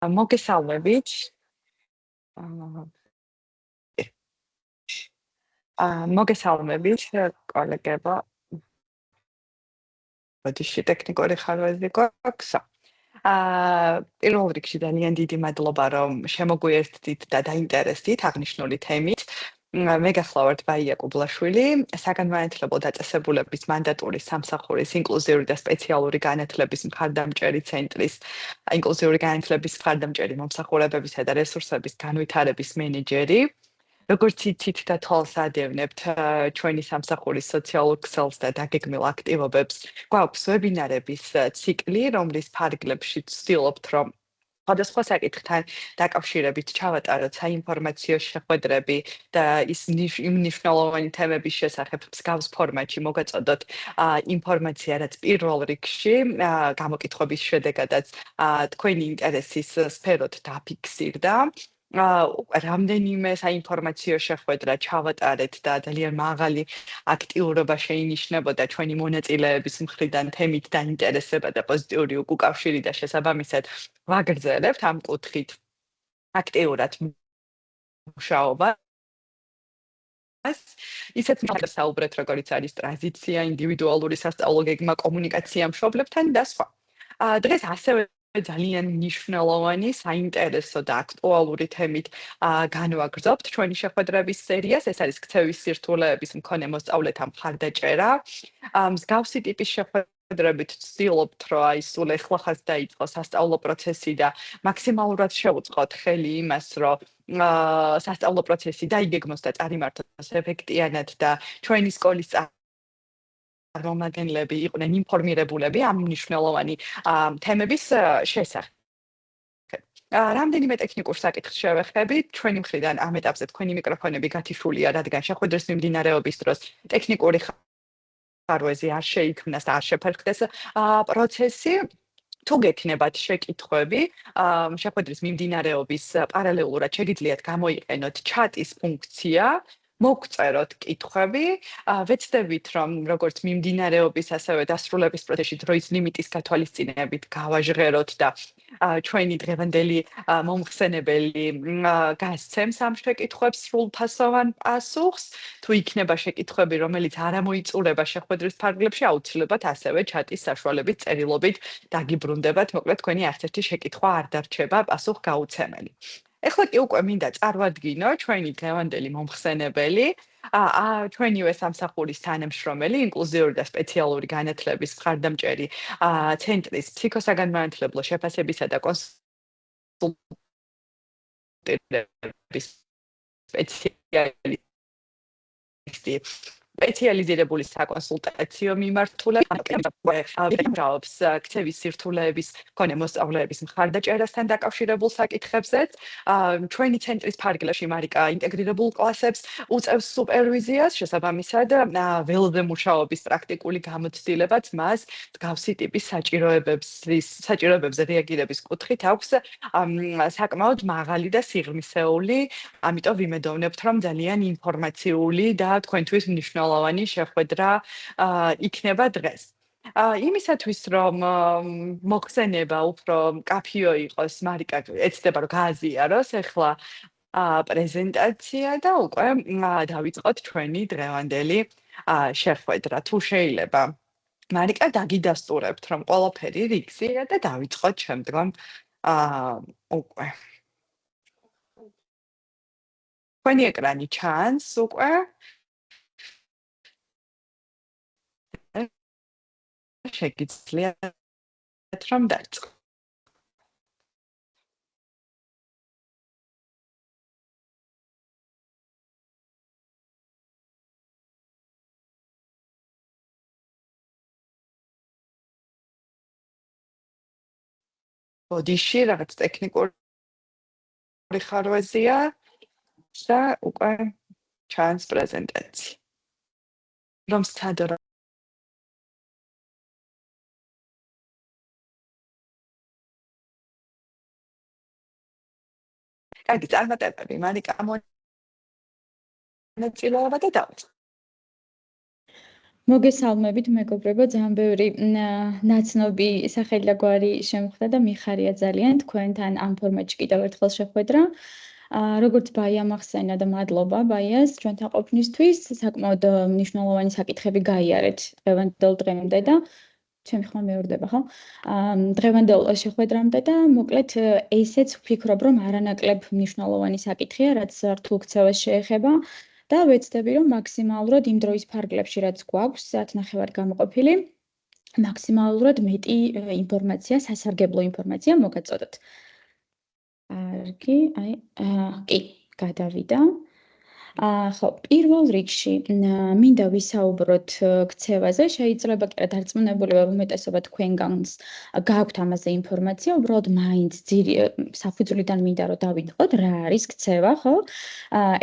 მოგესალმებით. მოგესალმებით, კოლეგებო. ბოდიში ტექნიკური ხარვეზი გვაქვს. პირველ რიგში ძალიან დიდი მადლობა, რომ შემოგვიერთდით და დაინტერესდით აღნიშნული თემით. მე გახლავართ ბაია კუბლაშვილი, საგანმანათლებლო დაწესებულების მანდატური სამსახურის ინკლუზიური და სპეციალური განათლების მხარდამჭერი ცენტრის ინკლუზიური განათლების მხარდამჭერი მომსახურებებისა და რესურსების განვითარების მენეჯერი. როგორც იცით და თვალს ადევნებთ ჩვენი სამსახურის სოციალურ ქსელს და დაგეგმილ აქტივობებს, გვაქვს ვებინარების ციკლი, რომლის ფარგლებში ვცდილობთ, რომ სხვადასხვა საკითხთან დაკავშირებით ჩავატაროთ საინფორმაციო შეხვედრები და ის მნიშვნელოვანი თემების შესახებ მსგავს ფორმატში მოგაწოდოთ ინფორმაცია, რაც პირველ რიგში გამოკითხვების შედეგადაც თქვენი ინტერესის სფეროთ დაფიქსირდა. რამდენიმე საინფორმაციო შეხვედრა ჩავატარეთ და ძალიან მაღალი აქტიურობა შეინიშნებოდა ჩვენი მონაწილეების მხრიდან თემით დაინტერესება და პოზიტიური უკავშირი და შესაბამისად ვაგრძელებთ ამ კუთხით აქტიურად მუშაობა. ისეთ მაგას საუბრეთ, როგორიც არის ტრანზიცია, ინდივიდუალური სასწავლო გეგმა, კომუნიკაცია მშობლებთან და სხვა. დღეს ასევე ძალიან მნიშვნელოვანი, საინტერესო და აქტუალური თემით განვაგრძობთ ჩვენი შეხვედრების სერიას. ეს არის ქცევის სირთულეების მქონე მოსწავლეთა მხარდაჭერა. მსგავსი ტიპის შეხვედრებით ვცდილობთ, რომ აი სულ ახლახანს დაიწყო სასწავლო პროცესი და მაქსიმალურად შევუწყოთ ხელი იმას, რომ სასწავლო პროცესი დაიგეგმოს და წარიმართოს ეფექტიანად და ჩვენი სკოლის წარმომადგენლები იყვნენ ინფორმირებულები ამ მნიშვნელოვანი თემების შესახებ. რამდენიმე ტექნიკურ საკითხს შევეხებით, ჩვენი მხრიდან ამ ეტაპზე თქვენი მიკროფონები გათიშულია, რადგან შეხვედრის მიმდინარეობის დროს ტექნიკური ხარვეზი არ შეიქმნას და არ შეფერხდეს პროცესი. თუ გექნებათ შეკითხვები, შეხვედრის მიმდინარეობის პარალელურად შეგიძლიათ გამოიყენოთ ჩატის ფუნქცია, მოგწეროთ კითხვები, ვეცდებით, რომ როგორც მიმდინარეობის, ასევე დასრულების პროცესში დროის ლიმიტის გათვალისწინებით გავაჟღეროთ და ჩვენი დღევანდელი მომხსენებელი გასცემს ამ შეკითხვებს სრულფასოვან პასუხს. თუ იქნება შეკითხვები, რომელიც არ ამოიწურება შეხვედრის ფარგლებში, აუცილებლად ასევე ჩატის საშუალებით წერილობით დაგიბრუნდებათ, მოკლედ თქვენი არც ერთი შეკითხვა არ დარჩება პასუხგაუცემელი. ეხლა კი უკვე მინდა წარვადგინო ჩვენი დღევანდელი მომხსენებელი, ჩვენივე სამსახურის თანამშრომელი, ინკლუზიური და სპეციალური განათლების მხარდამჭერი ცენტრის ფსიქოსაგანმანათლებლო შეფასებისა და კონსულტირების სპეციალისტი, სპეციალიზირებული საკონსულტაციო მიმართულება, მუშაობს ქცევის სირთულეების მქონე მოსწავლეების მხარდაჭერასთან დაკავშირებულ საკითხებზეც. ჩვენი ცენტრის ფარგლებში მარიკა ინტეგრირებულ კლასებს უწევს სუპერვიზიას, შესაბამისად ველზე მუშაობის პრაქტიკული გამოცდილებაც მას მსგავსი ტიპის საჭიროებებზე რეაგირების კუთხით აქვს საკმაოდ მაღალი და სიღრმისეული, ამიტომ ვიმედოვნებთ, რომ ძალიან ინფორმაციული და თქვენთვის მნიშვნელოვანი შეხვედრა იქნება დღეს. იმისათვის, რომ მოხსენება უფრო კაფიო იყოს, მარიკა ეცდება, რომ გააზიაროს ახლა პრეზენტაცია და უკვე დავიწყოთ ჩვენი დღევანდელი შეხვედრა. თუ შეიძლება, მარიკა დაგიდასტურებთ, რომ ყველაფერი რიგზია და დავიწყოთ შემდგომ უკვე. თქვენი ეკრანი ჩანს უკვე? შეგიძლიათ რომ დაიწყოთ. ბოდიში რაღაც ტექნიკური ხარვეზია და უკვე ჩანს პრეზენტაცია. რომ სცადო კარგი, წარმატებები, მარიკა მონაწილეობა და დავიწყოთ. მოგესალმებით მეგობრებო, ძალიან ბევრი ნაცნობი სახელი და გვარი შემხვდა და მიხარია ძალიან თქვენთან ამ ფორმატში კიდევ ერთხელ შეხვედრა. როგორც ბაიამ ახსენა და მადლობა ბაიას ჩვენთან ყოფნისთვის, საკმაოდ მნიშვნელოვანი საკითხები გაიარეთ დღევანდელ დღემდე და ჩემი ხმა მეორდება, ხო? დღევანდელ შეხვედრამდე და მოკლედ ესეც ვფიქრობ, რომ არანაკლებ მნიშვნელოვანი საკითხია, რაც რთულ ქცევას შეეხება. და ვეცდები, რომ მაქსიმალურად იმ დროის ფარგლებში, რაც გვაქვს, 10:30 გამოყოფილი, მაქსიმალურად მეტი ინფორმაცია, სასარგებლო ინფორმაცია მოგაწოდოთ. კარგი, კი, გადავიდა. ხო, პირველ რიგში მინდა ვისაუბროთ ქცევაზე, შეიძლება კი რა დარწმუნებული ვარ, უმეტესობა თქვენგანს გაქვთ ამაზე ინფორმაცია, უბრალოდ მაინც საფუძვლიდან მინდა რომ დავიტყოთ რა არის ქცევა, ხო?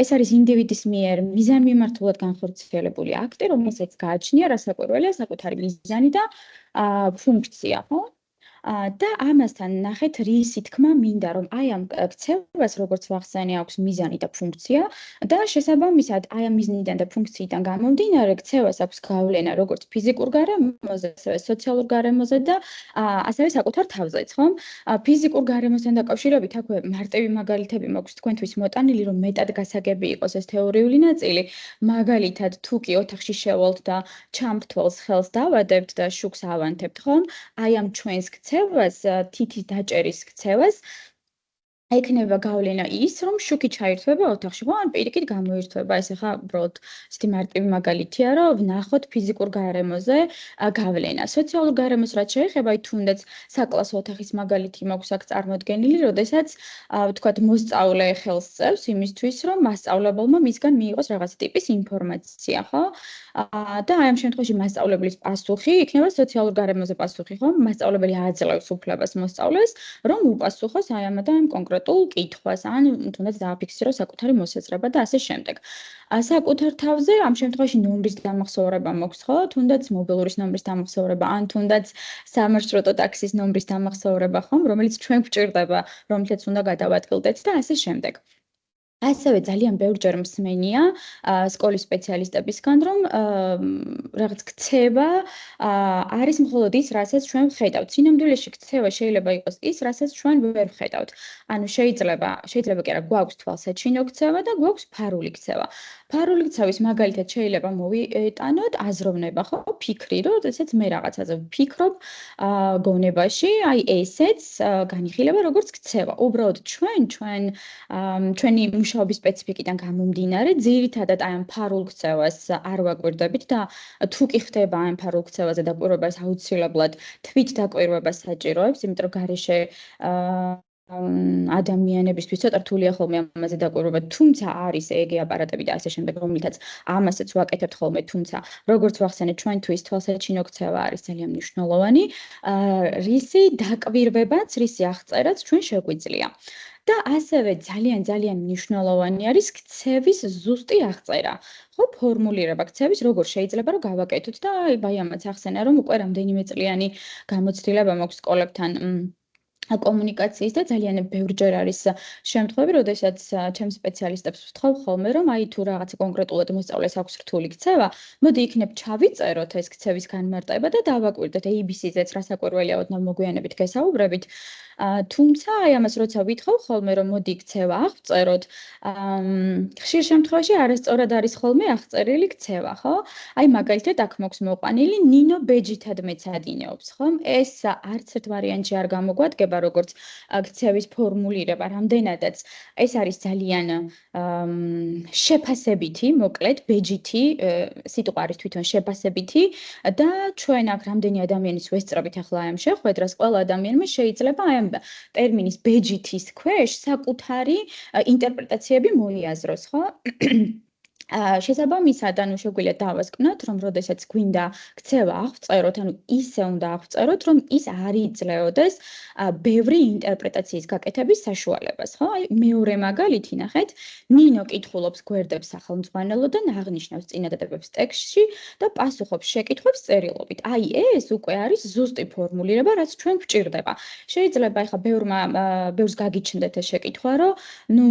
ეს არის ინდივიდის მიერ მიზანმიმართულად განხორციელებული აქტი, რომელსაც გააჩნია რასაკვირველია საკუთარი მიზანი და ფუნქცია, ხო? და ამასთან ნახეთ რისი თქმა მინდა რომ აი ამ ქცევას როგორც ვახსენე აქვს მიზანი და ფუნქცია და შესაბამისად აი ამ მიზნიდან და ფუნქციიდან გამომდინარე ქცევას აქვს გავლენა როგორც ფიზიკურ გარემოზე, ასევე სოციალურ გარემოზე და ასევე საკუთარ თავზეც, ხო? ფიზიკურ გარემოსთან დაკავშირებით აქვე მარტივი მაგალითები მაქვს თქვენთვის მოტანილი რომ მეტად გასაგები იყოს ეს თეორიული ნაწილი, მაგალითად თუ კი ოთახში შევალთ და ჩამრთველს ხელს დავადებთ და შუქს ავანთებთ, ხო? აი ამ ჩვენს ქცევას, თითის დაჭერის ქცევას ექნება გავლენა ის, რომ შუქი ჩაირთვება ოთახში, ხო? ან პირიქით გამოირთვება. ეს ახლა უბრალოდ ისეთი მარტივი მაგალითია, რომ ვნახოთ ფიზიკურ გარემოზე გავლენა. სოციალურ გარემოს რაც შეეხება, აი თუნდაც საკლასო ოთახის მაგალითი მაქვს აქ წარმოდგენილი, როდესაც ვთქვათ მოსწავლე ხელს წევს იმისთვის, რომ მასწავლებელმა მისგან მიიღოს რაღაცა ტიპის ინფორმაცია, ხო? და აი ამ შემთხვევაში მასწავლებლის პასუხი იქნება სოციალურ გარემოზე პასუხი, ხო? მასწავლებელი აძლევს უფლებას მოსწავლეს, რომ უპასუხოს აი ამ და ამ კონკრეტულ კითხვას, ან თუნდაც დააფიქსიროს საკუთარი მოსაზრება და ასე შემდეგ. საკუთარ თავზე ამ შემთხვევაში ნომრის დამახსოვრება მოქვს, ხო? თუნდაც მობილურის ნომრის დამახსოვრება, ან თუნდაც სამარშრუტო ტაქსის ნომრის დამახსოვრება, ხო? რომელიც ჩვენ გვჭირდება, რომელსაც უნდა გადავადგილდეთ და ასე შემდეგ. ასევე ძალიან ბევრჯერ მსმენია სკოლის სპეციალისტებისგან, რომ რაღაც ქცევა არის მხოლოდ ის, რასაც ჩვენ ვხედავთ. სინამდვილეში ქცევა შეიძლება იყოს ის, რასაც ჩვენ ვერ ვხედავთ. ანუ შეიძლება კი არა გვაქვს თვალსაჩინო ქცევა და გვაქვს ფარული ქცევა. ფარული ქცევის მაგალითად შეიძლება მოვიტანოთ აზროვნება, ხო? ფიქრი, როდესაც მე რაღაცაზე ვფიქრობ გონებაში, აი ესეც განიხილება როგორც ქცევა. უბრალოდ ჩვენი მუშაობის სპეციფიკიდან გამომდინარე, ძირითადად აი ამ ფარულ ქცევას არ ვაკვირდებით და თუ კი ხდება აი ამ ფარულ ქცევაზე დაკვირვებას აუცილებლად თვით დაკვირვებას საჭიროებს, იმიტომ რომ გარეშე ადამიანებისთვის ცოტა რთულია ხოლმე ამაზე დაკვირვება, თუმცა არის ეგ აპარატები და ასე შემდეგ, რომლითაც ამასაც ვაკეთებთ ხოლმე, თუმცა როგორც ვახსენეთ, ჩვენთვის თვალსაჩინო ქცევა არის ძალიან მნიშვნელოვანი, რისი დაკვირვებაც, რისი აღწერაც ჩვენ შეგვიძლია. და ასევე ძალიან მნიშვნელოვანი არის ქცევის ზუსტი აღწერა. ხო, ფორმულირება ქცევის როგორ შეიძლება რომ გავაკეთოთ და აი ბაიამაც ახსენა რომ უკვე რამდენიმე წლიანი გამოცდილება მაქვს სკოლებთან კომუნიკაციის და ძალიან ბევრჯერ არის შემთხვევები, როდესაც ჩემს სპეციალისტებს ვთხოვ ხოლმე, რომ აი თუ რაღაცა კონკრეტულად მოსწავლეს აქვს რთული ქცევა, მოდი იქნებ ჩავიწეროთ ეს ქცევის განმარტება და დავაკვირდეთ ABC-ზეც რასაკვირველია ოდნავ მოგვიანებით გესაუბრებით. თუმცა აი ამას როცა ვითხოვ ხოლმე რომ მოდი ქცევა აღწეროთ, ხშირ შემთხვევაში არასწორად არის ხოლმე აღწერილი ქცევა, ხო? აი მაგალითად აქ მოქვს მოყვანილი ნინო ბეჯითად მეცადინეობს, ხო? ეს არც ერთ ვარიანტში არ გამოგვადგება როგორც ქცევის ფორმულირება, რამდენადაც ეს არის ძალიან შეფასებითი, მოკლედ ბეჯითი სიტყვა არის თვითონ შეფასებითი და ჩვენ აქ რამდენი ადამიანის ვესწრებით ახლა ამ შეხვედრას, ყველა ადამიანმა შეიძლება აი ამ ტერმინის ბეჯითის ქვეშ საკუთარი ინტერპრეტაციები მოიაზროს, ხო? შესაბამისად, ანუ შეგვიძლია დავასკვნოთ, რომ როდესაც გვინდა ქცევა აღწეროთ, ანუ ისე უნდა აღწეროთ, რომ ის არ იძლეოდეს ბევრი ინტერპრეტაციის გაკეთების საშუალებას, ხო? აი მეორე მაგალითი ნახეთ, ნინო კითხულობს გვერდებს სახელმძღვანელოდან, აღნიშნავს წინადადებებს ტექსტში და პასუხობს შეკითხვებს წერილობით. აი ეს უკვე არის ზუსტი ფორმულირება, რაც ჩვენ გვჭირდება. შეიძლება ეხა ბევრს გაგიჩნდეთ ეს შეკითხვა, რომ ნუ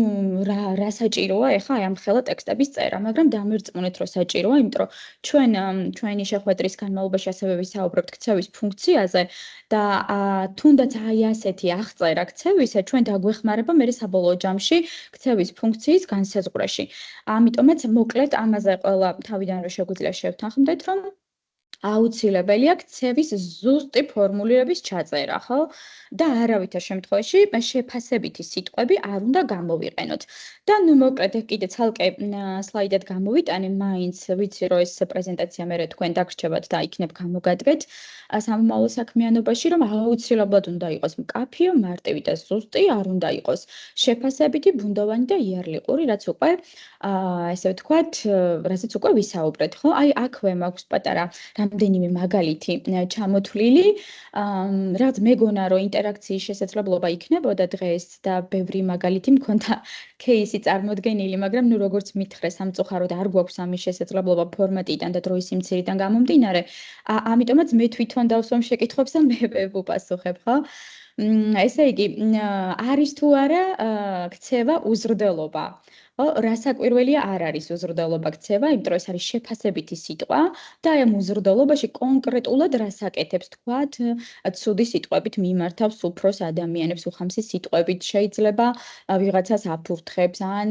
რა საჭიროა ეხა აი ამ ხელა ტექსტების წერა. მაგრამ დამერწმუნეთ, რომ საჭიროა, იმიტომ რომ ჩვენი შეხვედრის განმავლობაში ასევე ვისაუბრებთ ქცევის ფუნქციაზე და თუნდაც აი ასეთი აღწერა ქცევისა ჩვენ დაგვეხმარება მე საბოლოო ჯამში ქცევის ფუნქციის განსაზღვრაში. ამიტომაც მოკლედ ამაზე ყველა თავიდან რომ შეგვიძლია შევთანხმდეთ, რომ აუცილებელია ქცევის ზუსტი ფორმულირების ჩაწერა, ხო? და არავითარ შემთხვევაში შეფასებითი სიტყვები არ უნდა გამოვიყენოთ. და ნუ მოკლედ კიდე ცალკე სლაიდად გამოვიტანე, მაინც ვიცი რომ ეს პრეზენტაცია მე თქვენ დაგრჩებათ და იქნებ გამოგადგეთ სამომავლო საქმიანობაში, რომ აუცილებლად უნდა იყოს მკაფიო, მარტივი და ზუსტი, არ უნდა იყოს შეფასებითი, ბუნდოვანი და იარლიყური, რაც უკვე ესე ვთქვათ, რასაც უკვე ვისაუბრეთ, ხო? აი აქვე მაქვს პატარა რამდენიმე მაგალითი ჩამოთვლილი, რაც მეგონა რომ ინტერაქციის შესაძლებლობა იქნებოდა დღეს და ბევრი მაგალითი მქონდა кейსი წარმოდგენილი, მაგრამ ნუ როგორც მითხრე სამწუხაროდ არ გვაქვს ამის შესაძლებლობა ფორმატიდან და დროის სიმცირიდან გამომდინარე, ამიტომაც მე თვითონ დავსვამ შეკითხვებს და მე ვუპასუხებ, ხო? ესე იგი, არის თუ არა ქცევა უზრდელობა? ხო, რასაკვირველია არ არის უზრდელობა ქცევა, იმიტომ რომ ეს არის შეფასებითი სიტყვა და ამ უზრდელობაში კონკრეტულად რას აკეთებს, თქვათ, ცუდი სიტყვებით მიმართავს უფროს ადამიანებს, უხამსი სიტყვებით შეიძლება ვიღაცას აფურთხებს, ან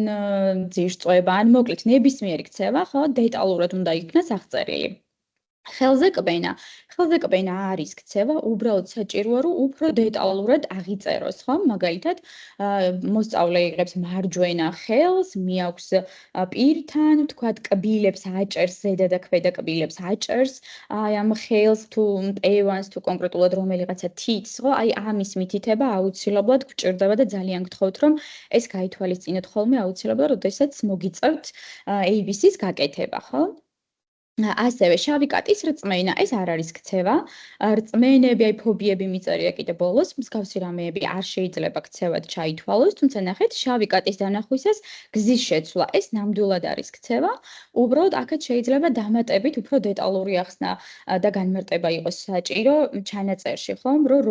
ძირს წვება, ან მოკლედ ნებისმიერი ქცევა, ხო, დეტალურად უნდა იქნას აღწერილი. ხელზე კბენა არის ქცევა, უბრალოდ საჭიროა რომ უფრო დეტალურად აღიწეროს, ხო? მაგალითად, მოსწავლე იღებს მარჯვენა ხელს, მიაქვს პირთან, თქვათ, კბილებს აჭერს, ზედა და ქვედა კბილებს აჭერს, აი ამ ხელს თუ მტევანს თუ კონკრეტულად რომელიღაცა თითს, ხო? აი ამის მითითება აუცილებლად გვჭირდება და ძალიან გთხოვთ, რომ ეს გაითვალისწინოთ ხოლმე აუცილებლად, როდესაც მოგიწევთ ABC-ს გაკეთება, ხო? ასევე შავი კატის რწმენა, ეს არ არის ქცევა. რწმენები, აი ფობიები მიწერია კიდე ბოლოს, მსგავსი რამეები არ შეიძლება ქცევად ჩაითვალოს, თუმცა ნახეთ, შავი კატის დანახვისას გზის შეცვლა, ეს ნამდვილად არის ქცევა. უბრალოდ აქაც შეიძლება დამატებით უფრო დეტალური ახსნა და განმარტება იყოს საჭირო ჩანაწერში, ხომ, რომ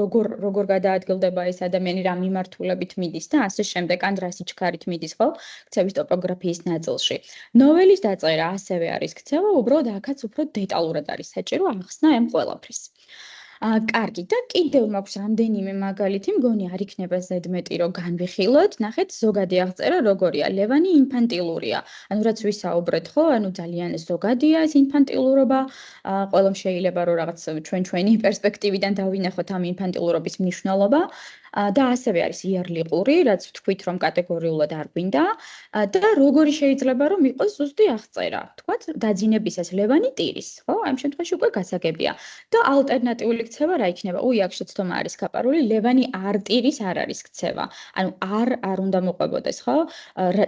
როგორ გადაადგილდება ეს ადამიანი, რა მიმართულებით მიდის და ასე შემდეგ, ან რა სიჩქარით მიდის, ხო, ქცევის ტოპოგრაფიის ნაწილში. ნოველის დაწერა ასევე არის ქცევა, უბრალოდ აქაც უფრო დეტალურად არის საჭირო ახსნა ამ ყველაფრის. კარგი და კიდევ მაქვს რამდენიმე მაგალითი, მგონი არ იქნება ზედმეტი რომ განვიხილოთ. ნახეთ, ზოგადი აღწერა როგორია, ლევანი ინფანტილურია. ანუ რაც ვისაუბრეთ, ხო, ანუ ძალიან ზოგადია ეს ინფანტილურობა. ყველამ შეიძლება რომ რაღაც ჩვენი პერსპექტივიდან დავინახოთ ამ ინფანტილურობის მნიშვნელობა. და ასევე არის იარლიყური, რაც ვთქვით, რომ კატეგორიულად არ გვინდა და როგორი შეიძლება რომ იყოს ზუსტი აღწერა. თქვათ, დაძინებისას ლევანი ტირის, ხო? ამ შემთხვევაში უკვე გასაგებია. და ალტერნატიული ქცევა რა იქნება? აქ შეცდომა არის გაპარული, ლევანი არ ტირის არ არის ქცევა. ანუ არ უნდა მოყვებოდეს, ხო?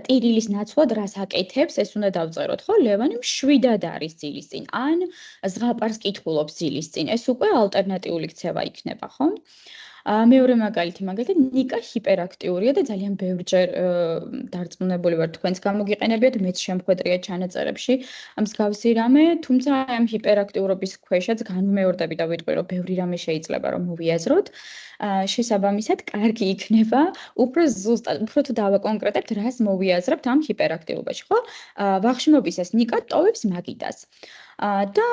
ტირილის ნაცვლად რას აკეთებს, ეს უნდა დავწეროთ, ხო? ლევანი მშვიდად არის ძილის წინ, ან ზღაპარს კითხულობს ძილის წინ. ეს უკვე ალტერნატიული ქცევა იქნება, ხო? მეორე მაგალითი, მაგალითად, ნიკა ჰიპერაქტიურია და ძალიან ბევრჯერ დარწმუნებული ვარ თქვენს გამოგიყენებიათ, მეც შემხვედრია ჩანაწერებში მსგავსი რამე, თუმცა ამ ჰიპერაქტიურობის ქვეშაც განმეორდები და ვიტყვი, რომ ბევრი რამე შეიძლება რომ მოვიაზროთ. შესაბამისად, კარგი იქნება უფრო ზუსტად, უფრო თუ დავაკონკრეტებთ, რას მოვიაზრებთ ამ ჰიპერაქტიურობაში, ხო? ვახშმობისას ნიკა ტოვებს მაგიდას. და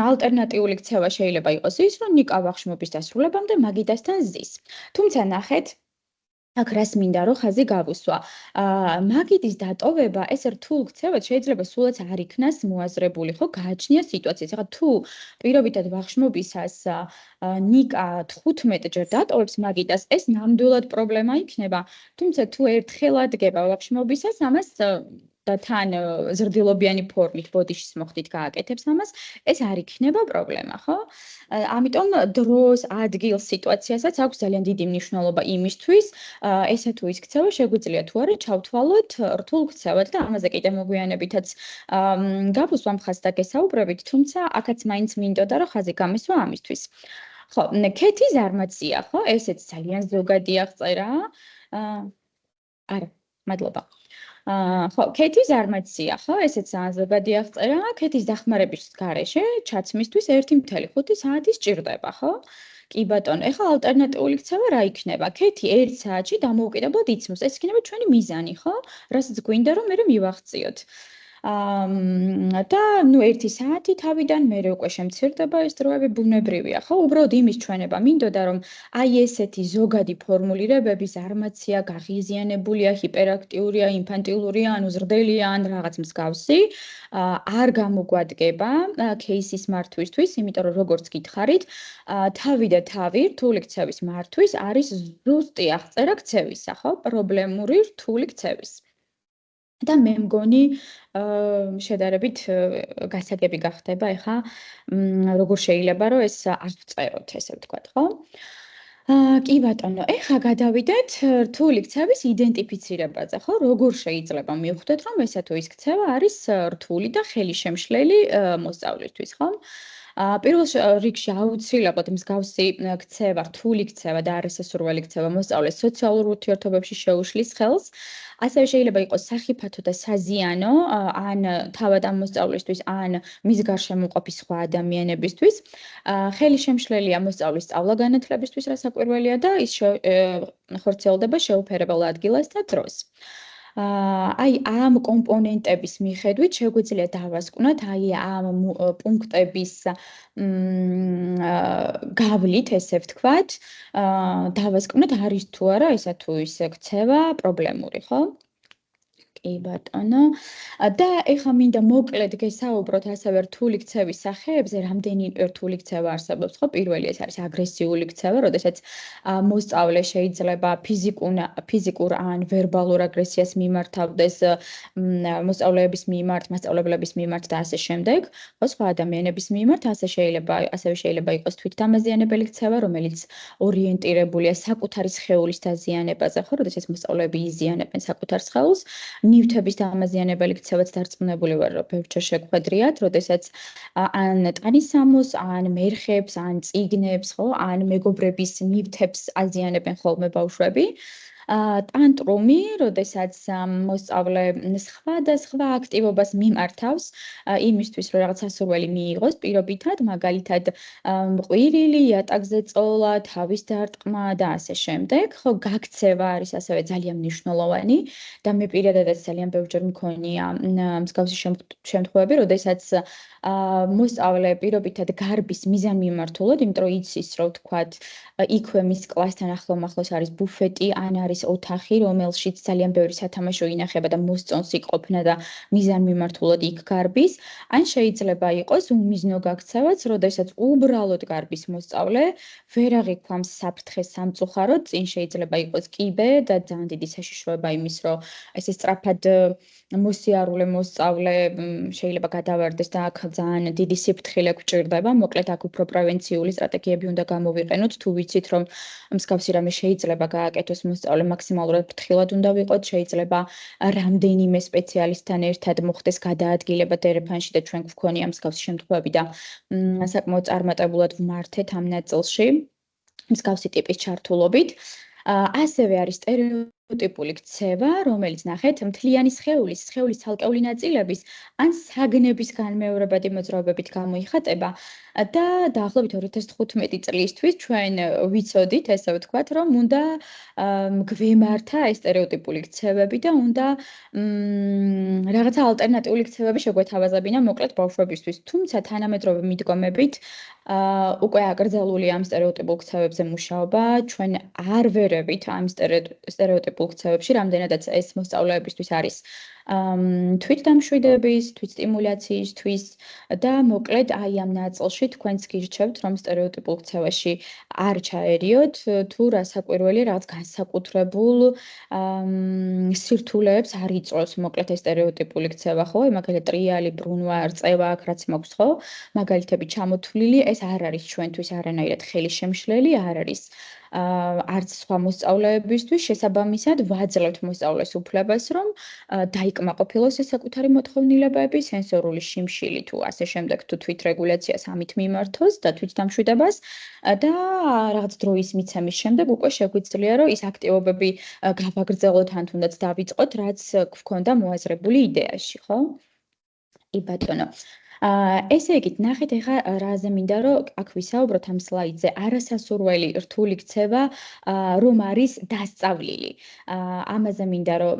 ალტერნატიული ქცევა შეიძლება იყოს ის, რომ ნიკა ვახშმობის დასრულებამდე მაგიდასთან ზის. თუმცა ნახეთ, აქ რას მინდა რომ ხაზი გავუსვა. მაგიდის დატოვება ეს რთულ ქცევად შეიძლება სულაც არ იქნას მოაზრებული, ხო? გააჩნია სიტუაცია. ეხლა თუ პირობითად ვახშმობისას ნიკა 15ჯერ დატოვებს მაგიდას, ეს ნამდვილად პრობლემა იქნება. თუმცა თუ ერთხელ ადგება ვახშმობისას, ამას და თან ზრდილობიანი ფორმით ბოდიშის მოხდით გააკეთებს ამას, ეს არ იქნება პრობლემა, ხო? ამიტომ დროს, ადგილს, სიტუაციასაც აქვს ძალიან დიდი მნიშვნელობა იმისთვის, ესა თუ ის ქცევა შეგვიძლია თუ არა ჩავთვალოთ რთულ ქცევად და ამაზე კიდე მოგვიანებითაც გავუსვამ ხაზს და გესაუბრებით, თუმცა აქაც მაინც მინდოდა რომ ხაზი გამესვა ამისთვის. ხო, ქეთი ზარმაცია, ხო? ესეც ძალიან ზოგადი აღწერაა. არა, მადლობა. ხო, ქეთი ზარმაცია, ხო? ესეც ზოგადი აღწერა. ქეთის დახმარების გარეშე ჩაცმისთვის 1.5 საათი სჭირდება, ხო? კი ბატონო, ეხლა ალტერნატიული ქცევა რა იქნება? ქეთი 1 საათში დამოუკიდებლად იცმოს. ეს იქნება ჩვენი მიზანი, ხო? რასაც გვინდა რომ მე მივახციოთ. და ნუ 1 საათი თავიდან მერე უკვე შემცირდება ეს დროები ბუნებრივია, ხო? უბრალოდ იმის ჩვენება მინდოდა, რომ აი ესეთი ზოგადი ფორმულირებების არმაცია, გაღიზიანებულია, ჰიპერაქტიურია, ინფანტილურია, ანუ ზრდელია ან რაღაც მსგავსი, არ გამოგვადგება кейსის მართვისთვის, იმიტომ რომ როგორც გითხარით, თავი და თავი რთული ქცევის მართვის არის ზუსტი აღწერა ქცევისა, ხო? პრობლემური რთული ქცევის. და მე მგონი შედარებით გასაგები გახდება ეხა როგორ შეიძლება რომ ეს აღწეროთ, ესე ვთქვათ, ხო? კი ბატონო, ეხა გადავიდეთ რთული ქცევის იდენტიფიცირებაზე, ხო? როგორ შეიძლება მივხვდეთ, რომ ესა თუ ის ქცევა არის რთული და ხელისშემშლელი მოსწავლისთვის, ხო? პირველ რიგში აუცილებლად მსგავსი ქცევა, რთული ქცევა და არასასურველი ქცევა მოსწავლეს სოციალურ ურთიერთობებში შეუშლის ხელს. ასევე შეიძლება იყოს სახიფათო და საზიანო, ან თავად ამ მოსწავლისთვის, ან მის გარშემო მყოფი სხვა ადამიანებისთვის. ხელისშემშლელია მოსწავლის სწავლა-განათლებისთვის, რა საკვირველია და ის ხორციელდება შეუფერებელ ადგილას და დროს. აი ამ კომპონენტების მიხედვით შეგვიძლია დავასკვნათ აი ამ პუნქტების გავლით, ესე ვთქვათ, დავასკვნათ არის თუ არა ესა თუ ის ქცევა პრობლემური, ხო? კი ბატონო. და ეხლა მინდა მოკლედ გესაუბროთ ასევე რთული ქცევის სახეებზე, რამდენი რთული ქცევა არსებობს, ხო? პირველი ეს არის აგრესიული ქცევა, როდესაც მოსწავლე შეიძლება ფიზიკურ ან ვერბალურ აგრესიას მიმართავდეს მოსწავლეების მიმართ, მასწავლებლების მიმართ და ასე შემდეგ, ხო, სხვა ადამიანების მიმართ, ასევე შეიძლება იყოს თვითდამაზიანებელი ქცევა, რომელიც ორიენტირებულია საკუთარი სხეულის დაზიანებაზე, ხო, როდესაც მოსწავლეები იზიანებენ საკუთარ სხეულს. ნივთების დამაზიანებელი ქცევაც დარწმუნებული ვარ, რომ ბევრჯერ შეგხვედრიათ, როდესაც ან ტანისამოს, ან მერხებს, ან წიგნებს, ხო, ან მეგობრების ნივთებს აზიანებენ ხოლმე ბავშვები. ტანტრუმი, როდესაც მოსწავლე სხვადასხვა აქტივობას მიმართავს იმისთვის, რომ რაღაც სასურველი მიიღოს პირობითად, მაგალითად მყვირილი, იატაკზე წოლა, თავის დარტყმა და ასე შემდეგ. ხო, გაქცევა არის ასევე ძალიან მნიშვნელოვანი და მე პირადადაც ძალიან ბევრჯერ მქონია მსგავსი შემთხვევები, როდესაც მოსწავლე პირობითად გარბის მიზანმიმართულად, იმიტომ რომ იცის, რომ ვთქვათ, იქვე მის კლასთან ახლომახლოს არის ბუფეტი, ან არის ოთახი, რომელშიც ძალიან ბევრი სათამაშო ინახება და მოსწონს იქ ყოფნა და მიზანმიმართულად იქ გარბის, ან შეიძლება იყოს უმიზნო გაქცევაც, როდესაც უბრალოდ გარბის მოსწავლე, ვერ აღიქვამს საფრთხეს სამწუხაროდ, წინ შეიძლება იყოს კიბე და ძალიან დიდი საშიშროება იმის, რომ ესე სწრაფად მოსიარულე მოსწავლე შეიძლება გადავარდეს და აქ ძალიან დიდი სიფრთხილე გვჭირდება. მოკლედ აქ უფრო პრევენციული სტრატეგიები უნდა გამოვიყენოთ, თუ ვიცით, რომ მსგავსი რამე შეიძლება გააკეთოს მოსწავლე, მაქსიმალურად ფრთხილად უნდა ვიყოთ, შეიძლება რამდენიმე სპეციალისტთან ერთად მოხდეს გადაადგილება დერეფანში და ჩვენ გვქონია მსგავსი შემთხვევები და საკმაოდ წარმატებულად ვმართეთ ამ ნაწილში მსგავსი ტიპის ჩართულობით. ასევე არის სტერეოტიპული ქცევა, რომელიც ნახეთ მთლიანი სხეულის ცალკეული ნაწილების ან საგნების განმეორებადი მოძრაობებით გამოიხატება და დაახლოებით 2015 წლისთვის ჩვენ ვიცოდით, ესე ვთქვათ, რომ უნდა გვემართა ეს სტერეოტიპული ქცევები და უნდა რაღაცა ალტერნატიული ქცევები შეგვეთავაზებინა მოკლედ ბავშვებისთვის. თუმცა თანამედროვე მიდგომებით უკვე აკრძალულია ამ სტერეოტიპულ ქცევებზე მუშაობა. ჩვენ არ ვერევით ამ სტერეოტიპულ ქცევებში, რამდენადაც ეს მოსწავლეებისთვის არის თვითდამშვიდების, თვითსტიმულაციისთვის და მოკლედ აი ამ ნაწილში თქვენც გირჩევთ, რომ სტერეოტიპულ ქცევაში არ ჩაერიოთ, თუ რასაკვირველი რაღაც განსაკუთრებულ სირთულეებს არ იწვევს მოკლედ ეს სტერეოტიპული ქცევა, ხო? მაგალითად ტრიალი, ბრუნვა, რწევა, რაც მაქვს, ხო? მაგალითები ჩამოთვლილი, ეს არ არის ჩვენთვის არანაირად ხელისშემშლელი, არ არის არც სხვა მოსწავლეებისთვის, შესაბამისად ვაძლევთ მოსწავლეს უფლებას, რომ დაიკმაყოფილოს ეს საკუთარი მოთხოვნილებები, სენსორული შიმშილი თუ ასე შემდეგ, თუ თვითრეგულაციას ამით მიმართოს და თვითდამშვიდებას და რაღაც დროის მიცემის შემდეგ უკვე შეგვიძლია, რომ ის აქტივობები გავაგრძელოთ ან თუნდაც დავიწყოთ, რაც გვქონდა მოაზრებული იდეაში, ხო? კი ბატონო. ესე იგი, ნახეთ ეხლა რაზე მინდა რომ აქ ვისაუბროთ ამ სლაიდზე, არასასურველი რთული ქცევა, რომ არის დასწავლილი. ამაზე მინდა რომ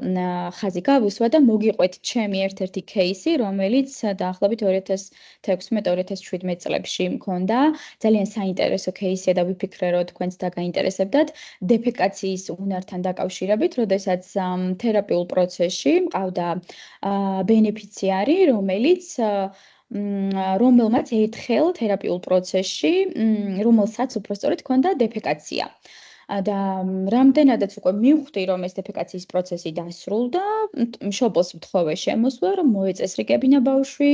ხაზი გავუსვა და მოგიყვეთ ჩემი ერთ-ერთი кейსი, რომელიც დაახლოებით 2016-2017 წლებში მქონდა. ძალიან საინტერესო кейსია და ვიფიქრე რომ თქვენც დაგაინტერესებდათ დეფეკაციის უნართან დაკავშირებით, როდესაც თერაპიულ პროცესში მყავდა ბენეფიციარი, რომელმაც ერთხელ თერაპიულ პროცესში, რომელსაც უпростоრეთ ჰქონდა დეფეკაცია. და რამდენადაც უკვე მივხვდი, რომ ეს დეფეკაციის პროცესი დასრულდა, მშობელს ვთხოვე შემოსვლა, რომ მოეწესრიგებინა ბავშვი,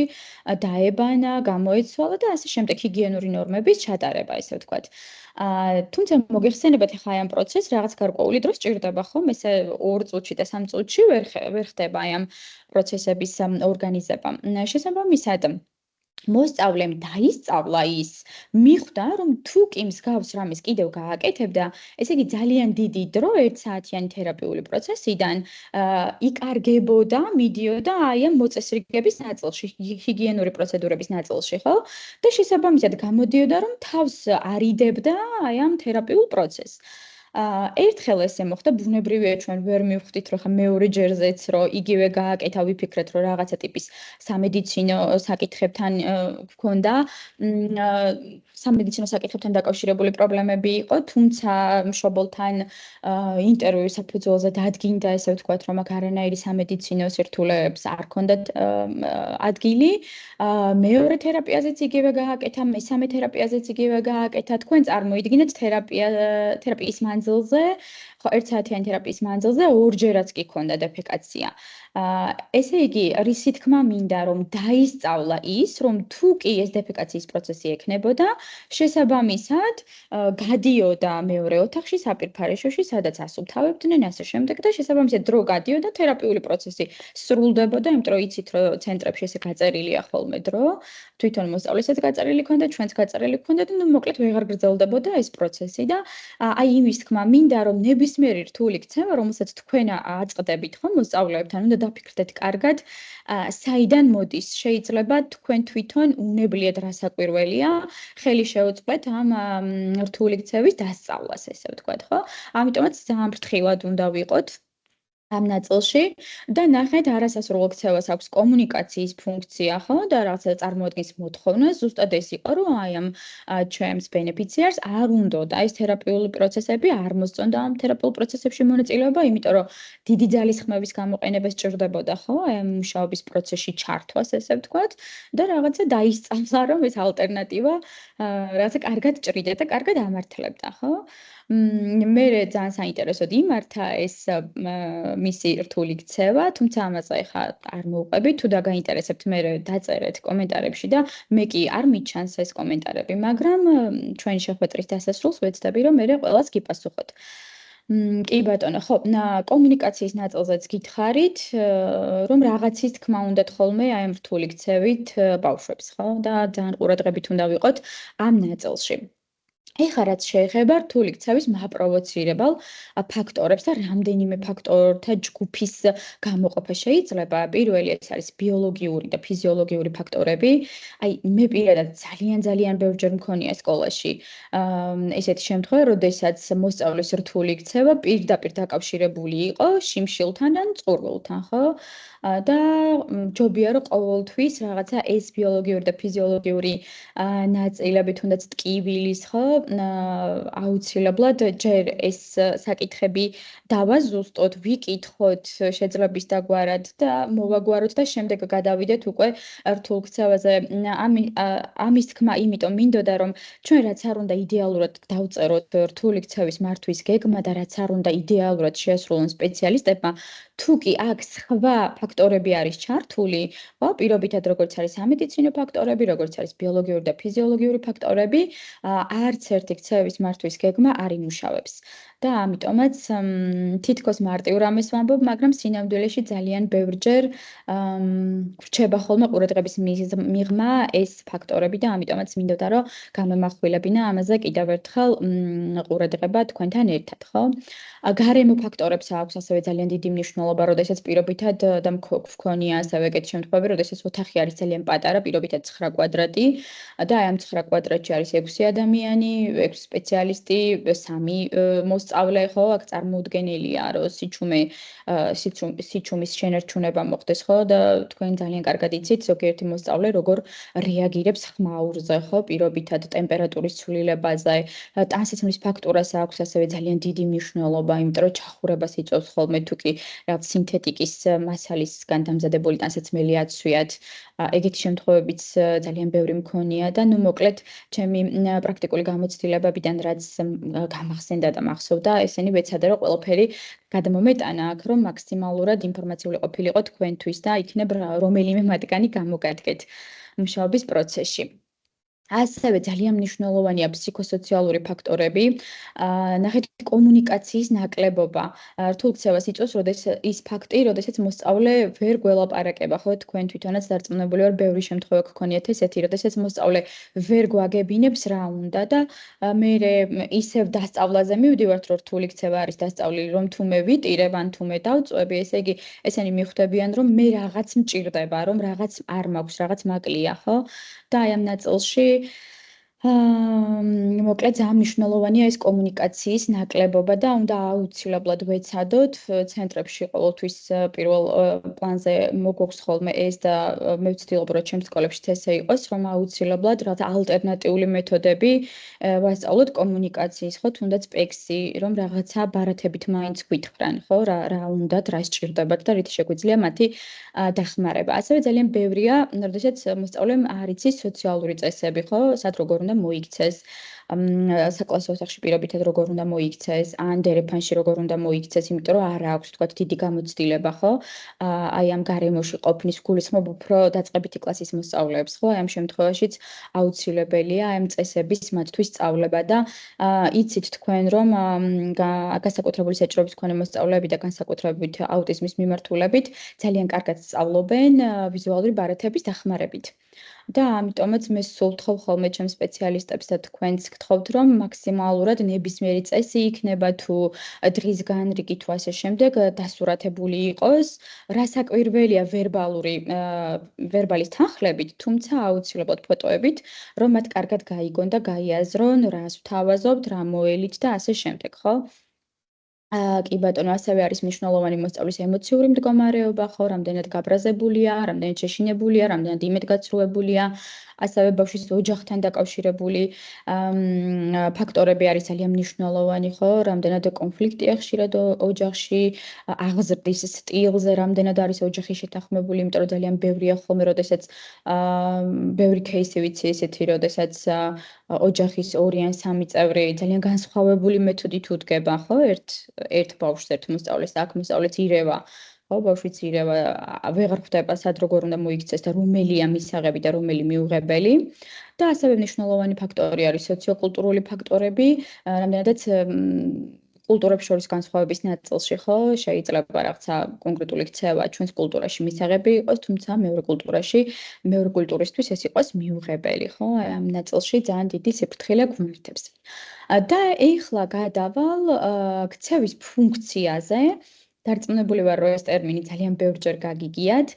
დაებანა, გამოეცვალა და ასე შემდეგ ჰიგიენური ნორმების ჩატარება, ესე ვთქვათ. თუმცა მოგეხსენებათ ახლა ამ პროცესს რაღაც გარკვეული დრო სჭირდება, ხო? ესე 2 წუთში და 3 წუთში ვერ ხდება ამ პროცესების ორგანიზება. შესაბამისად, მოსწავლემ დაისწავლა ის, მიხვდა, რომ თუ კი მსგავს რამეს კიდევ გააკეთებდა, ესე იგი ძალიან დიდი დრო 1 საათიანი თერაპიული პროცესიდან იკარგებოდა, მიდიოდა აი ამ მოწესრიგების ნაწილში, ჰიგიენური პროცედურების ნაწილში, ხო? და შესაბამისად გამოდიოდა, რომ თავს არიდებდა აი ამ თერაპიულ პროცესს. ერთხელ ესე მოხდა, ბუნებრივია ჩვენ ვერ მივხვდით, რომ ხა მეორე ჯერზეც რომ იგივე გააკეთა, ვიფიქრეთ, რომ რაღაცა ტიპის სამედიცინო საკითხებთან გქონდა, სამედიცინო საკითხებთან დაკავშირებული პრობლემები იყო, თუმცა მშობელთან ინტერვიუის საფუძველზე დადგინდა, ესე ვთქვათ, რომ აქ არანაირი სამედიცინო სირთულეებს არ ჰქონდათ ადგილი. მეორე თერაპიაზეც იგივე გააკეთა, მესამე თერაპიაზეც იგივე გააკეთა. თქვენ წარმოიდგინეთ თერაპიის მანძილზე, ხო, 1 საათიანი თერაპიის მანძილზე 2ჯერაც კი ჰქონდა დეფეკაცია. ესე იგი, რისი თქმა მინდა, რომ დაისწავლა ის, რომ თუ კი ეს დეფეკაციის პროცესი ექნებოდა, შესაბამისად, გადიოდა მეორე ოთახში, საპირფარეშოში, სადაც ასუფთავებდნენ, ასე შემდეგ და შესაბამისად დრო გადიოდა, თერაპიული პროცესი სრულდებოდა, იმიტომ რომ იცით, რომ ცენტრებში ესე გაწერილია ხოლმე დრო, თვითონ მოსწავლესაც გაწერილი ჰქონდა, ჩვენც გაწერილი ჰქონდა და მოკლედ ვეღარ გრძელდებოდა ეს პროცესი და აი იმის თქმა მინდა, რომ ნებისმიერი რთული ქცევა, რომელსაც თქვენ აწყდებით ხო მოსწავლეებთან, უნდა დაფიქრდეთ კარგად, საიდან მოდის. შეიძლება თქვენ თვითონ უნებლიეთ რასაკვირველია, ხელი შეუწყეთ ამ რთული ქცევის დასწავლას, ესე ვთქვათ, ხო? ამიტომაც ძალიან ფრთხილად უნდა ვიყოთ ამ ნაწილში და ნახეთ არასასრულო ქცევას აქვს კომუნიკაციის ფუნქცია, ხო? და რაღაცა წარმოადგენს მოთხოვნას, ზუსტად ეს იყო, რომ აი ამ ჩემს ბენეფიციარს არ უნდოდა ეს თერაპიული პროცესები, არ მოსწონდა ამ თერაპიულ პროცესებში მონაწილეობა, იმიტომ რომ დიდი ძალისხმევის გამოყენება სჭირდებოდა, ხო? აი ამ მუშაობის პროცესში ჩართვას, ესე ვთქვათ, და რაღაცა დაისწავლა, რომ ეს ალტერნატივა რაღაცა კარგად ჭრიდა და კარგად ამართლებდა, ხო? მე ძალიან საინტერესოდ იმართა ეს მისი რთული ქცევა, თუმცა ამაზე ახლა არ მოვყვებით, თუ დაგაინტერესებთ, მე დაწერეთ კომენტარებში და მე კი არ მიჩანს ეს კომენტარები, მაგრამ ჩვენი შეხვედრის დასასრულს ვეცდები, რომ მე ყველას გიპასუხოთ. კი ბატონო, ხო, კომუნიკაციის ნაწილზეც გითხარით, რომ რაღაცის თქმა უნდათ ხოლმე აი ამ რთული ქცევით ბავშვებს, ხო? და ძალიან ყურადღებით უნდა ვიყოთ ამ ნაწილში. ეხლა რაც შეეხება რთული ქცევის მაპროვოცირებელ ფაქტორებს და რამდენიმე ფაქტორთა ჯგუფის გამოყოფა შეიძლება. პირველი ეს არის ბიოლოგიური და ფიზიოლოგიური ფაქტორები. აი მე პირადად ძალიან ბევრჯერ მქონია სკოლაში ესეთი შემთხვევა, როდესაც მოსწავლის რთული ქცევა პირდაპირ დაკავშირებული იყო შიმშილთან ან წყურვილთან, ხო? და ჯობია რომ ყოველთვის რაღაცა ეს ბიოლოგიური და ფიზიოლოგიური ნაწილები, თუნდაც ტკივილის, ხო, აუცილებლად ჯერ ეს საკითხები დავაზუსტოთ, ვიკითხოთ შეძლების დაგვარად და მოვაგვაროთ და შემდეგ გადავიდეთ უკვე რთულ ქცევაზე. ამის თქმა იმიტომ მინდოდა, რომ ჩვენ რაც არ უნდა იდეალურად დავწეროთ რთული ქცევის მართვის გეგმა და რაც არ უნდა იდეალურად შეასრულონ სპეციალისტებმა, თუ კი აქ სხვა ფაქტორები არის ჩართული, ხო, პირობითად როგორც არის სამედიცინო ფაქტორები, როგორც არის ბიოლოგიური და ფიზიოლოგიური ფაქტორები, არც ერთი ქცევის მართვის გეგმა არ იმუშავებს. და ამიტომაც თითქოს მარტივ რამეს ვამბობ, მაგრამ სინამდვილეში ძალიან ბევრჯერ რჩება ხოლმე ყურადღების მიღმა ეს ფაქტორები და ამიტომაც მინდოდა რომ გამემახვილებინა ამაზე კიდევ ერთხელ ყურადღება თქვენთან ერთად, ხო? გარემო ფაქტორებს აქვს ასევე ძალიან დიდი მნიშვნელობა, როდესაც პირობითად და გვქონია ასევე ეგეთი შემთხვევები, როდესაც ოთახი არის ძალიან პატარა, პირობითად 9 კვადრატი და აი ამ 9 კვადრატში არის 6 ადამიანი, 6 სპეციალისტი, 3 მოსწავლე, ხო? აქ წარმოუდგენელია, რომ სიჩუმის შენარჩუნება მოხდეს, ხო? და თქვენ ძალიან კარგად იცით, ზოგიერთი მოსწავლე როგორ რეაგირებს ხმაურზე, ხო? პირობითად ტემპერატურის ცვლილებაზე, ტანსაცმლის ფაქტურას აქვს ასევე ძალიან დიდი მნიშვნელობა, იმიტომ რომ ჩახურებას იწვევს ხოლმე თუ კი რაღაც სინთეტიკის მასალისგან დამზადებული ტანსაცმელი აცვიათ. ეგეთი შემთხვევებიც ძალიან ბევრი მქონია და ნუ მოკლედ ჩემი პრაქტიკული გამოცდილებებიდან რაც გამახსენდა და მახსოვდა, ესენი ვეცადე რომ ყველაფერი გადმომეტანა აქ, რომ მაქსიმალურად ინფორმაციული ყოფილიყო თქვენთვის და იქნებ რომელიმე მათგანი გამოგადგეთ მუშაობის პროცესში. ასევე ძალიან მნიშვნელოვანია ფსიქოსოციალური ფაქტორები. ნახეთ კომუნიკაციის ნაკლებობა. რთულ ქცევას იწვევს ის ფაქტი, როდესაც მოსწავლე ვერ გველაპარაკება, ხო, თქვენ თვითონაც დარწმუნებული ვარ, ბევრი შემთხვევა გქონიათ ესეთი, როდესაც მოსწავლე ვერ გვაგებინებს რა უნდა და მე ისევ დასწავლაზე მივდივართ, რომ რთული ქცევა არის დასწავლილი, რომ თუ მე ვიტირებ ან თუ მე დავწვევი, ესე იგი ესენი მიხვდებიან, რომ მე რაღაც მჭირდება, რომ რაღაც არ მაქვს, რაღაც მაკლია, ხო? და აი ამ ნაწილში მოკლედ ძალიან მნიშვნელოვანია ეს კომუნიკაციის ნაკლებობა და უნდა აუცილებლად ვეცადოთ ცენტრებში ყოველთვის პირველ პლანზე მოგვაქვს ხოლმე ეს და მე ვცდილობ რომ ჩემს სკოლებშიც ესე იყოს რომ აუცილებლად რაღაც ალტერნატიული მეთოდები ვასწავლოთ კომუნიკაციის ხო თუნდაც პექსი რომ რაღაცა ბარათებით მაინც გვითხრან ხო რა უნდათ რა სჭირდებათ და რითი შეგვიძლია მათი დახმარება ასევე ძალიან ბევრია როდესაც მოსწავლემ არ იცის სოციალური წესები ხო სად როგორ უნდა მოიქცეს საკლასო ოთახში პირობითად როგორ უნდა მოიქცეს ან დერეფანში როგორ უნდა მოიქცეს იმიტომ რომ არ აქვს თქვა დიდი გამოცდილება ხო აი ამ გარემოში ყოფნის გულისხმობ უფრო დაწყებითი კლასის მოსწავლეებს ხო აი ამ შემთხვევაშიც აუცილებელია ამ წესების მათთვის სწავლება და იცით თქვენ რომ განსაკუთრებული საჭიროების მქონე მოსწავლეები და განსაკუთრებით აუტიზმის მიმართულებით ძალიან კარგად სწავლობენ ვიზუალური ბარათების დახმარებით და ამიტომაც მე სულ ვთხოვ ხოლმე ჩემს სპეციალისტებს და თქვენც გთხოვთ რომ მაქსიმალურად ნებისმიერი წესი იქნება თუ დღის განრიგი თუ ასე შემდეგ დასურათებული იყოს რასაკვირველია ვერბალის თანხლებით თუმცა აუცილებლად ფოტოებით რომ მათ კარგად გაიგონ და გაიაზრონ რას ვთავაზობთ რა მოელით და ასე შემდეგ ხო კი ბატონო, ასევე არის მნიშვნელოვანი მოსწავლის ემოციური მდგომარეობა, ხო, რამდენად გაბრაზებულია, რამდენად შეშინებულია, რამდენად იმედგაცრუებულია, ასევე ბავშვის ოჯახთან დაკავშირებული ფაქტორები არის ძალიან მნიშვნელოვანი, ხო, რამდენად კონფლიქტია ხშირად ოჯახში, აღზრდის სტილზე, რამდენად არის ოჯახი შეთანხმებული, იმიტომ რომ ძალიან ბევრია ხოლმე, როდესაც ბევრი кейსი ვიცი ესეთი, როდესაც ოჯახის 2 ან 3 წევრი ძალიან განსხვავებული მეთოდით უდგება, ხო, ერთ ბავშვს ერთ მოსწავლეს აქ მოსწავლეც ირევა ხო ბავშვიც ირევა ვეღარ ხვდება სად როგორ უნდა მოიქცეს და რომელია მისაღები და რომელი მიუღებელი და ასევე მნიშვნელოვანი ფაქტორი არის სოციოკულტურული ფაქტორები რამდენადაც კულტურებს შორის განსხვავების ნაწილში ხო შეიძლება რაღაცა კონკრეტული ქცევა ჩვენს კულტურაში მისაღები იყოს თუმცა მეორე კულტურისთვის ეს იყოს მიუღებელი ხო ამ ნაწილში ძალიან დიდი სიფრთხილე გვმართებს და ეხლა გადავალ ქცევის ფუნქციაზე დარწმუნებული ვარ რომ ეს ტერმინი ძალიან ბევრჯერ გაგიგიათ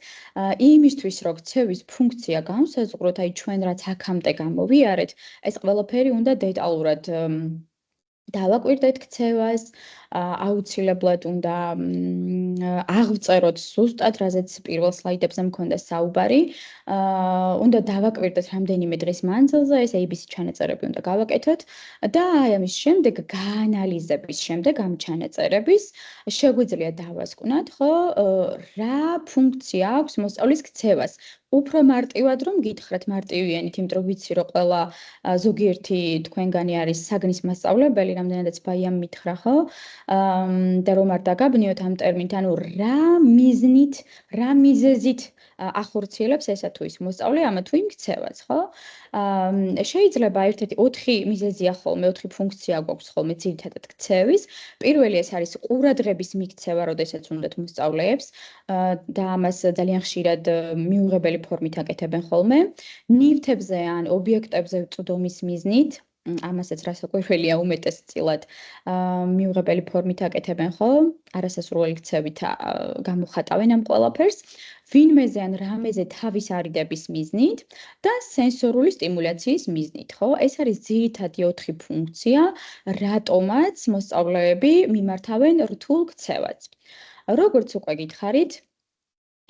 იმისთვის რომ ქცევის ფუნქცია განსაზღვროთ აი ჩვენ რაც აქამდე გამოვიარეთ ეს ყველაფერი უნდა დეტალურად დავაკვირდეთ ქცევას აუცილებლად უნდა აღწეროთ ზუსტად რაზეც პირველ სლაიდებზე მქონდა საუბარი უნდა დავაკვირდეთ რამდენიმე დღის მანძილზე ეს ABC ჩანაწერები უნდა გავაკეთოთ და აი ამის შემდეგ გაანალიზების შემდეგ ამ ჩანაწერების შეგვიძლია დავასკვნათ ხო რა ფუნქცია აქვს მოსწავლის ქცევას უფრო მარტივად რომ გითხრათ მარტივიანით იმიტომ რომ ვიცი რომ ყველა ზოგიერთი თქვენგანი არის საგნის მასწავლებელი რამდენადაც ბაიამ მითხრა ხო და რომ არ დაგაბნიოთ ამ ტერმინით, ანუ რა მიზნით, რა მიზეზით ახორციელებს ესა თუ ის მოსწავლე ამა თუ იმ ქცევას, ხო? შეიძლება ერთ-ერთი 4 მიზეზია ხოლმე, 4 ფუნქცია გვაქვს ხოლმე ძირითადად ქცევის. პირველი ეს არის ყურადღების მიქცევა, როდესაც უნდათ მოსწავლეებს და ამას ძალიან ხშირად მიუღებელი ფორმით აკეთებენ ხოლმე. ნივთებზე ან ობიექტებზე წვდომის მიზნით, ამასაც რასაკვირველია უმეტესწილად მიუღებელი ფორმით აკეთებენ ხო? არასასრული ქცევით გამოხატავენ ამ ყველაფერს. ვინმეზე ან რამეზე თავის არიდების მიზნით და სენსორული სტიმულაციის მიზნით, ხო? ეს არის ძირითადი 4 ფუნქცია, რატომაც მოსწავლეები მიმართავენ რთულ ქცევას. როგორც უკვე გითხარით,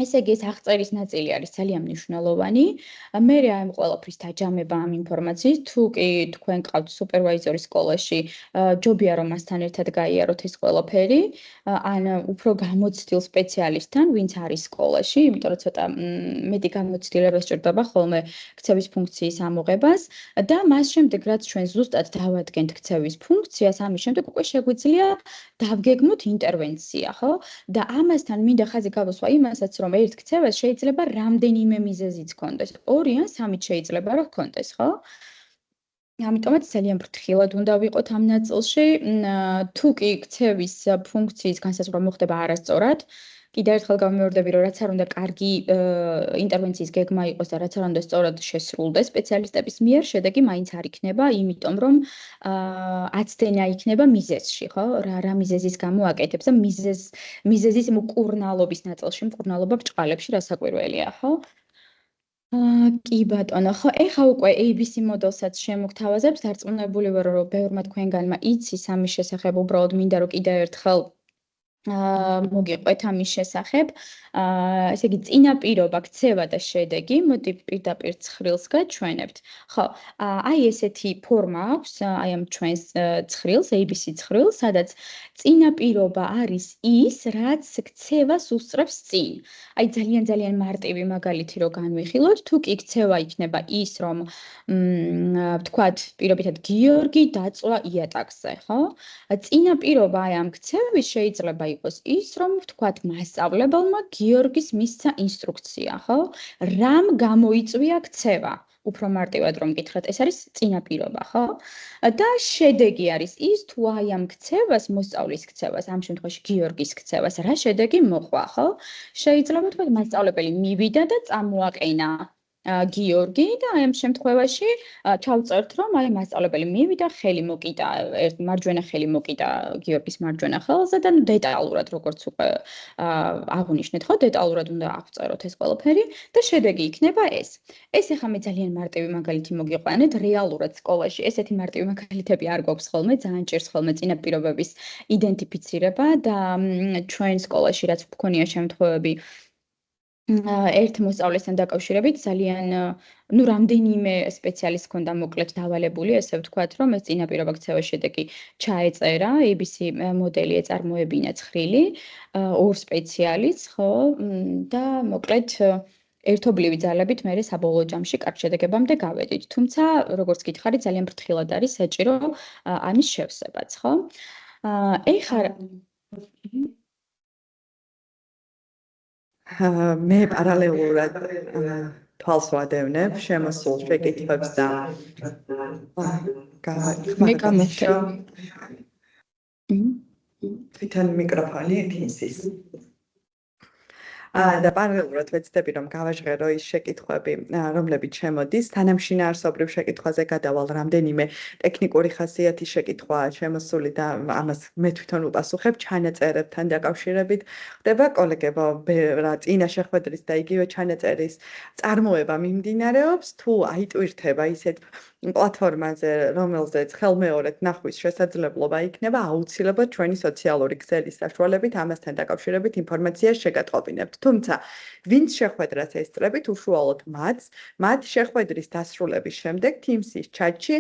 ესე იგი ეს აღწერის ნაწილი არის ძალიან მნიშვნელოვანი. მე ამ ყველაფრის დაჯამება ამ ინფორმაციის, თუ კი თქვენ ყავთ სუპერვაიზორი სკოლაში, ჯობია რომ მასთან ერთად გაიაროთ ეს ყველაფერი, ან უფრო გამოცდილ სპეციალისტთან, ვინც არის სკოლაში, იმიტომ რომ ცოტა მეტი გამოცდილება სჭირდება ხოლმე ქცევის ფუნქციის ამოღებას და მას შემდეგ რაც ჩვენ ზუსტად დავადგენთ ქცევის ფუნქციას, ამის შემდეგ უკვე შეგვიძლია დავგეგმოთ ინტერვენცია, ხო? და ამასთან მინდა ხაზი გავუსვა იმასაც, რომ ერთ ქცევას შეიძლება რამდენიმე მიზეზიც ჰქონდეს. 2 ან 3 შეიძლება რომ ჰქონდეს, ხო? ამიტომაც ძალიან ფრთხილად უნდა ვიყოთ ამ ნაწილში. თუ კი ქცევის ფუნქციის განსაზღვრა მოხდება არასწორად, კიდევ ერთხელ გამიმეორდები, რომ რაც არ უნდა კარგი ინტერვენციის გეგმა იყოს და რაც არ უნდა სწორად შესრულდეს სპეციალისტების მიერ, შედეგი მაინც არ იქნება, იმიტომ რომ აცდენა იქნება მიზეზში, ხო? რა მიზეზის გამო აკეთებს და მიზეზის მკურნალობის ნაწილში, მკურნალობა ბრჭყალებში რასაკვირველია, ხო? კი ბატონო, ხო, ეხა უკვე ABC მოდელსაც შემოგთავაზებს, დარწმუნებული ვარ, რომ ბევრმა თქვენგანმა იცის ამის შესახებ, უბრალოდ მინდა რომ კიდევ ერთხელ მოგიყვეთ ამის შესახებ. ესე იგი, წინაპირობა, ქცევა და შედეგი, მოდი პირდაპირ ცხრილს გაჩვენებთ. ხო, აი ესეთი ფორმა აქვს, აი ამ ჩვენს ცხრილს, ABC ცხრილს, სადაც წინაპირობა არის ის, რაც ქცევას უსწრებს წინ. აი ძალიან მარტივი მაგალითი რო განვიხილოთ, თუ კი ქცევა იქნება ის, რომ ვთქვათ, პირობითად გიორგი დაწვა იატაკზე, ხო? წინაპირობა აი ამ ქცევის შეიძლება იყოს ის, რომ ვთქვათ, მასწავლებელმა გიორგის მისცა ინსტრუქცია, ხო? რამ გამოიწვია ქცევა? უფრო მარტივად რომ გითხრათ, ეს არის წინაპირობა, ხო? და შედეგი არის ის, თუ აი ამ ქცევას, მოსწავლის ქცევას, ამ შემთხვევაში გიორგის ქცევას, რა შედეგი მოყვა, ხო? შეიძლება თქვა მასწავლებელი მივიდა და წამოაყენა გიორგი და აი ამ შემთხვევაში ჩავწერთ, რომ აი მასწავლებელი მივიდა, ხელი მოკიდა, მარჯვენა ხელი მოკიდა გიორგის მარჯვენა ხელზე და დეტალურად როგორც უკვე აღვნიშნეთ, ხო, დეტალურად უნდა აღწეროთ ეს ყველაფერი და შედეგი იქნება ეს. ეს ახლა მე ძალიან მარტივი მაგალითი მოგიყვანეთ, რეალურად სკოლაში ესეთი მარტივი მაგალითები არ გვაქვს ხოლმე, ძალიან ჭირს ხოლმე წინაპირობების იდენტიფიცირება და ჩვენ სკოლაში რაც გვქონია შემთხვევები ერთ მოსწავლესთან დაკავშირებით ძალიან რამდენიმე სპეციალისტ ქონდა მოკლედ დავალებული, ესე ვთქვათ, რომ ეს წინაპირობა ქცევის შედეგი ჩაეწერა, ABC მოდელი ეწარმოებინა ცხრილი, 2 სპეციალისტს, ხო, და მოკლედ ერთობლივი ძალებით მე საბოლოო ჯამში კარგ შედეგებამდე გავედით. თუმცა, როგორც გითხარით, ძალიან ფრთხილად არის საჭირო ამის შევსებაც, ხო? ეხლა მე პარალელურად თვალს ვადევნებ შემოსულ შეკითხვებს და მე გამოვხდი. თვითონ მიკროფონი ეთინსის. და პარალელურად ვეცდები რომ გავაჟღერო ის შეკითხვები, რომლებიც შემოდის, თანამშინაარსობრივ შეკითხვაზე გადავალ, რამდენიმე ტექნიკური ხასიათის შეკითხვაა შემოსული და ამას მე თვითონ ვუპასუხებ ჩანაწერებთან დაკავშირებით. ხდება კოლეგებო, რა წინა შეხვედრის და იგივე ჩანაწერის წარმოება მიმდინარეობს, თუ აიტვირთება ისეთ პლატფორმაზე, რომელზეც ხელმეორედ ნახვის შესაძლებლობა იქნება, აუცილებლად ჩვენი სოციალური ქსელის საშუალებით ამასთან დაკავშირებით ინფორმაციას შეგატყობინებთ. თუმცა, ვინც შეხვედრას ესწრებით, უშუალოდ მათ შეხვედრის დასრულების შემდეგ Teams-ის ჩატში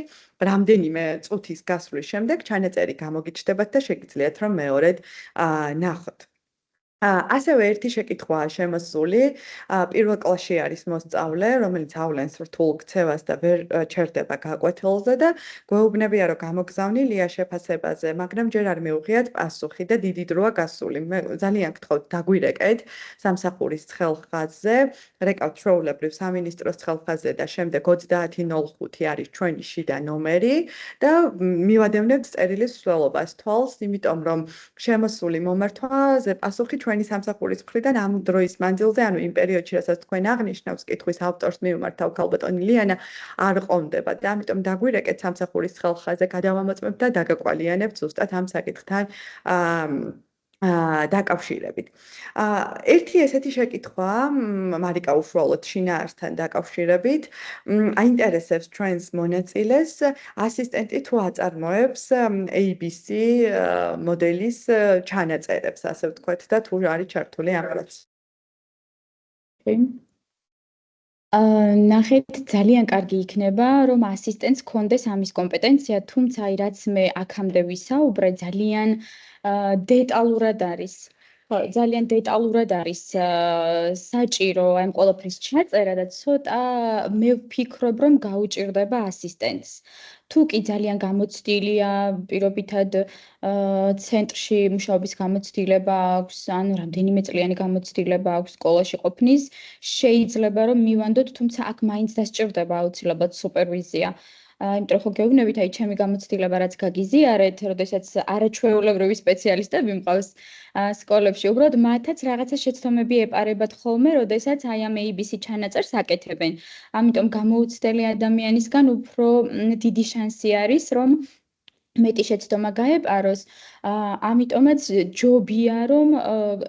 რამდენიმე წუთის გასვლის შემდეგ ჩანაწერი გამოგიჩნდებათ და შეგიძლიათ რომ მეორედ ნახოთ. ასევე ერთი შეკითხვაა შემოსული. პირველ კლასში არის მოსწავლე, რომელიც ავლენს რთულ ქცევას და ვერ ჩერდება გაკვეთილზე და გვეუბნებია, რომ გამოგზავნილია შეფასებაზე, მაგრამ ჯერ არ მიუღიათ პასუხი და დიდი დროა გასული. მე ძალიან გთხოვთ, დაგვირეკეთ სამსახურის ცხელხაზზე, რეკავთ ჩვეულებრივ სამინისტროს ცხელხაზზე და შემდეგ 3005 არის ჩვენი შიდა ნომერი და მივადევნებთ წერილის მსვლელობას თვალს, იმიტომ რომ შემოსული მომართვაზე პასუხი ჩვენი სამსახურის მხრიდან ამ დროის მანძილზე, ანუ იმ პერიოდში, რასაც თქვენ აღნიშნავს, კითხვის ავტორს მივმართავ ქალბატონი ლიანა, არ ყონდება და ამიტომ დაგვირეკეთ სამსახურის ცხელხაზზე, გადავამოწმებთ და დაგაკვალიანებთ ზუსტად ამ საკითხთან დაკავშირებით. ერთი ესეთი შეკითხვა, მარიკა უშუალოდ შინაარსთან დაკავშირებით, აინტერესებს ჩვენს მონაწილეს ასისტენტი თუ აწარმოებს ABC მოდელის ჩანაწერებს, ასე ვთქვათ, და თუ არის ჩართული ამ პროცესში. ნახეთ, ძალიან კარგი იქნება, რომ ასისტენტს ჰქონდეს ამის კომპეტენცია, თუმცა აი რაც მე აქამდე ვისაუბრე, ძალიან დეტალურად არის. ხო, ძალიან დეტალურად არის საჭირო ამ ყველაფრის ჩაწერა და ცოტა მე ვფიქრობ, რომ გაუჭირდება ასისტენტს. თუ კი ძალიან გამოცდილია პირობითად ცენტრში მუშაობის გამოცდილება აქვს, ან რამდენიმე წლიანი გამოცდილება აქვს სკოლაში ყოფნის, შეიძლება რომ მივანდოთ, თუმცა აქ მაინც დასჭირდება აუცილებლად სუპერვიზია. იმიტომ რომ გეუბნებით, აი ჩემი გამოცდილება რაც გაგიზიარეთ, როდესაც არაჩვეულებრივი სპეციალისტები მყავს სკოლებში, უბრალოდ მათაც რაღაცა შეცდომები ეპარებათ ხოლმე, როდესაც აი ამ ABC ჩანაწერს აკეთებენ. ამიტომ გამოუცდელი ადამიანისგან უფრო დიდი შანსი არის, რომ მეტი შეცდომა გაეპაროს, ამიტომაც ჯობია, რომ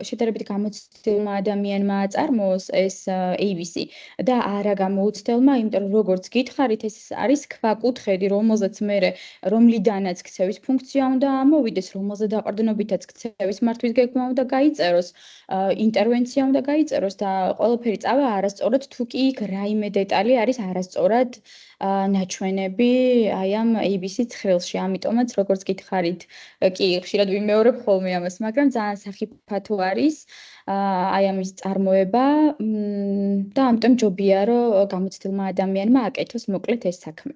შედარებით გამოცდილმა ადამიანმა აწარმოოს ეს ABC და არა გამოუცდელმა, იმიტომ რომ როგორც გითხარით, ეს არის ქვაკუთხედი, რომელზეც მერე რომლიდანაც ქცევის ფუნქცია უნდა ამოვიდეს, რომელზე დაყრდნობითაც ქცევის მართვის გეგმა უნდა გაიწეროს, ინტერვენცია უნდა გაიწეროს და ყველაფერი წავა არასწორად, თუ კი იქ რაიმე დეტალი არის არასწორად ნაჩვენები აი ამ ABC ცხრილში. ამიტომაც როგორც გითხარით, კი ხშირად ვიმეორებ ხოლმე ამას, მაგრამ ძალიან სახიფათო არის აი ამის წარმოება და ამიტომ ჯობია, რომ გამოცდილმა ადამიანმა აკეთოს მოკლედ ეს საქმე.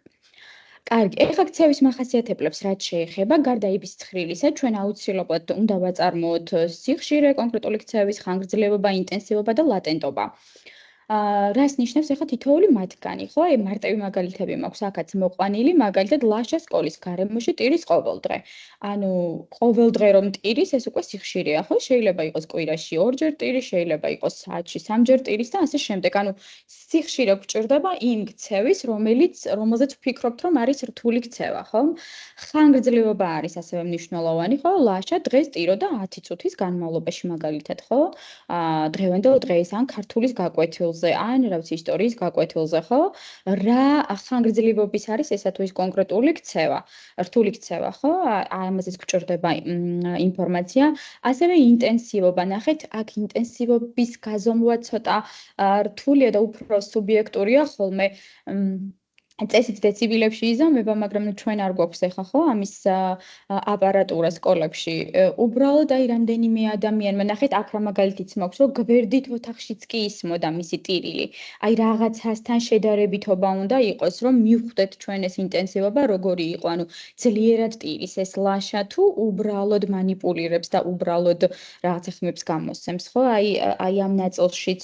კარგი, ეხლა ქცევის მახასიათებლებს რაც შეეხება, გარდა ABC ცხრილისა, ჩვენ აუცილებლად უნდა ვაწარმოოთ სიხშირე, კონკრეტული ქცევის ხანგრძლივობა, ინტენსივობა და ლატენტობა. რას ნიშნავს ახლა თითოეული მათგანი, ხო? აი მარტივი მაგალითები მაქვს აქაც მოყვანილი, მაგალითად ლაშა სკოლის გარემოში ტირის ყოველდღე. ანუ ყოველდღე რომ ტირის, ეს უკვე სიხშირეა, ხო? შეიძლება იყოს კვირაში 2 ჯერ ტირი, შეიძლება იყოს საათში 3 ჯერ ტირის და ასე შემდეგ. ანუ სიხშირე გვჭირდება იმ ქცევის, რომელზეც ვფიქრობთ, რომ არის რთული ქცევა, ხო? ხანგრძლივობა არის ასევე მნიშვნელოვანი, ხო? ლაშა დღეს ტირო და 10 წუთის განმავლობაში მაგალითად, ხო? დღევანდელ დღეს ან ქართულის გაკვეთილზე ან რა ვიცი ისტორიის გაკვეთილზე, ხო? რა ხანგრძლივობის არის ესა თუ ის კონკრეტული ქცევა, რთული ქცევა, ხო? ამაზეც გვჭირდება ინფორმაცია. ასევე ინტენსივობა, ნახეთ, აქ ინტენსივობის გაზომვა ცოტა რთულია და უფრო სუბიექტურია ხოლმე. წესით დეციბილებში იზამება, მაგრამ ჩვენ არ გვაქვს ახლა ხო ამის აპარატურა სკოლებში. უბრალოდ აი რამდენიმე ადამიანმა ნახეთ, აქ რა მაგალითიც მაქვს, რომ გვერდით ოთახშიც კი ისმოდა მისი ტირილი. აი რაღაცასთან შედარებითობა უნდა იყოს, რომ მივხვდეთ ჩვენ ეს ინტენსივობა როგორი იყო, ანუ ძლიერად ტირის ეს ლაშა თუ უბრალოდ манипуლირებს და უბრალოდ რაღაცა ხმებს გამოსცემს, ხო? აი ამ ნაწილშიც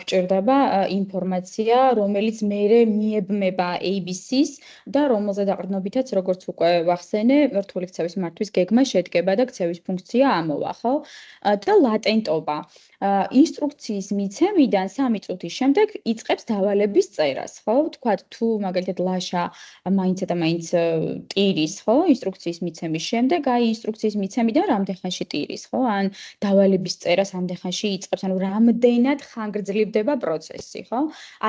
გვჭირდება ინფორმაცია, რომელიც მერე მიებმება ABC-ს და რომელზე დაყრდნობითაც როგორც უკვე ვახსენე, რთული ქცევის მართვის გეგმა შედგება და ქცევის ფუნქცია ამოვა, ხო? და ლატენტობა. ინსტრუქციის მიცემიდან 3 წუთის შემდეგ იწყებს დავალების წერას, ხო? ვთქვათ, თუ მაგალითად ლაშა მაინც და მაინც ტირის, ხო? ინსტრუქციის მიცემის შემდეგ, აი ინსტრუქციის მიცემიდან რამდენ ხანში ტირის, ხო? ან დავალების წერას რამდენ ხანში იწყებს, ანუ რამდენად ხანგრძლივდება პროცესი, ხო?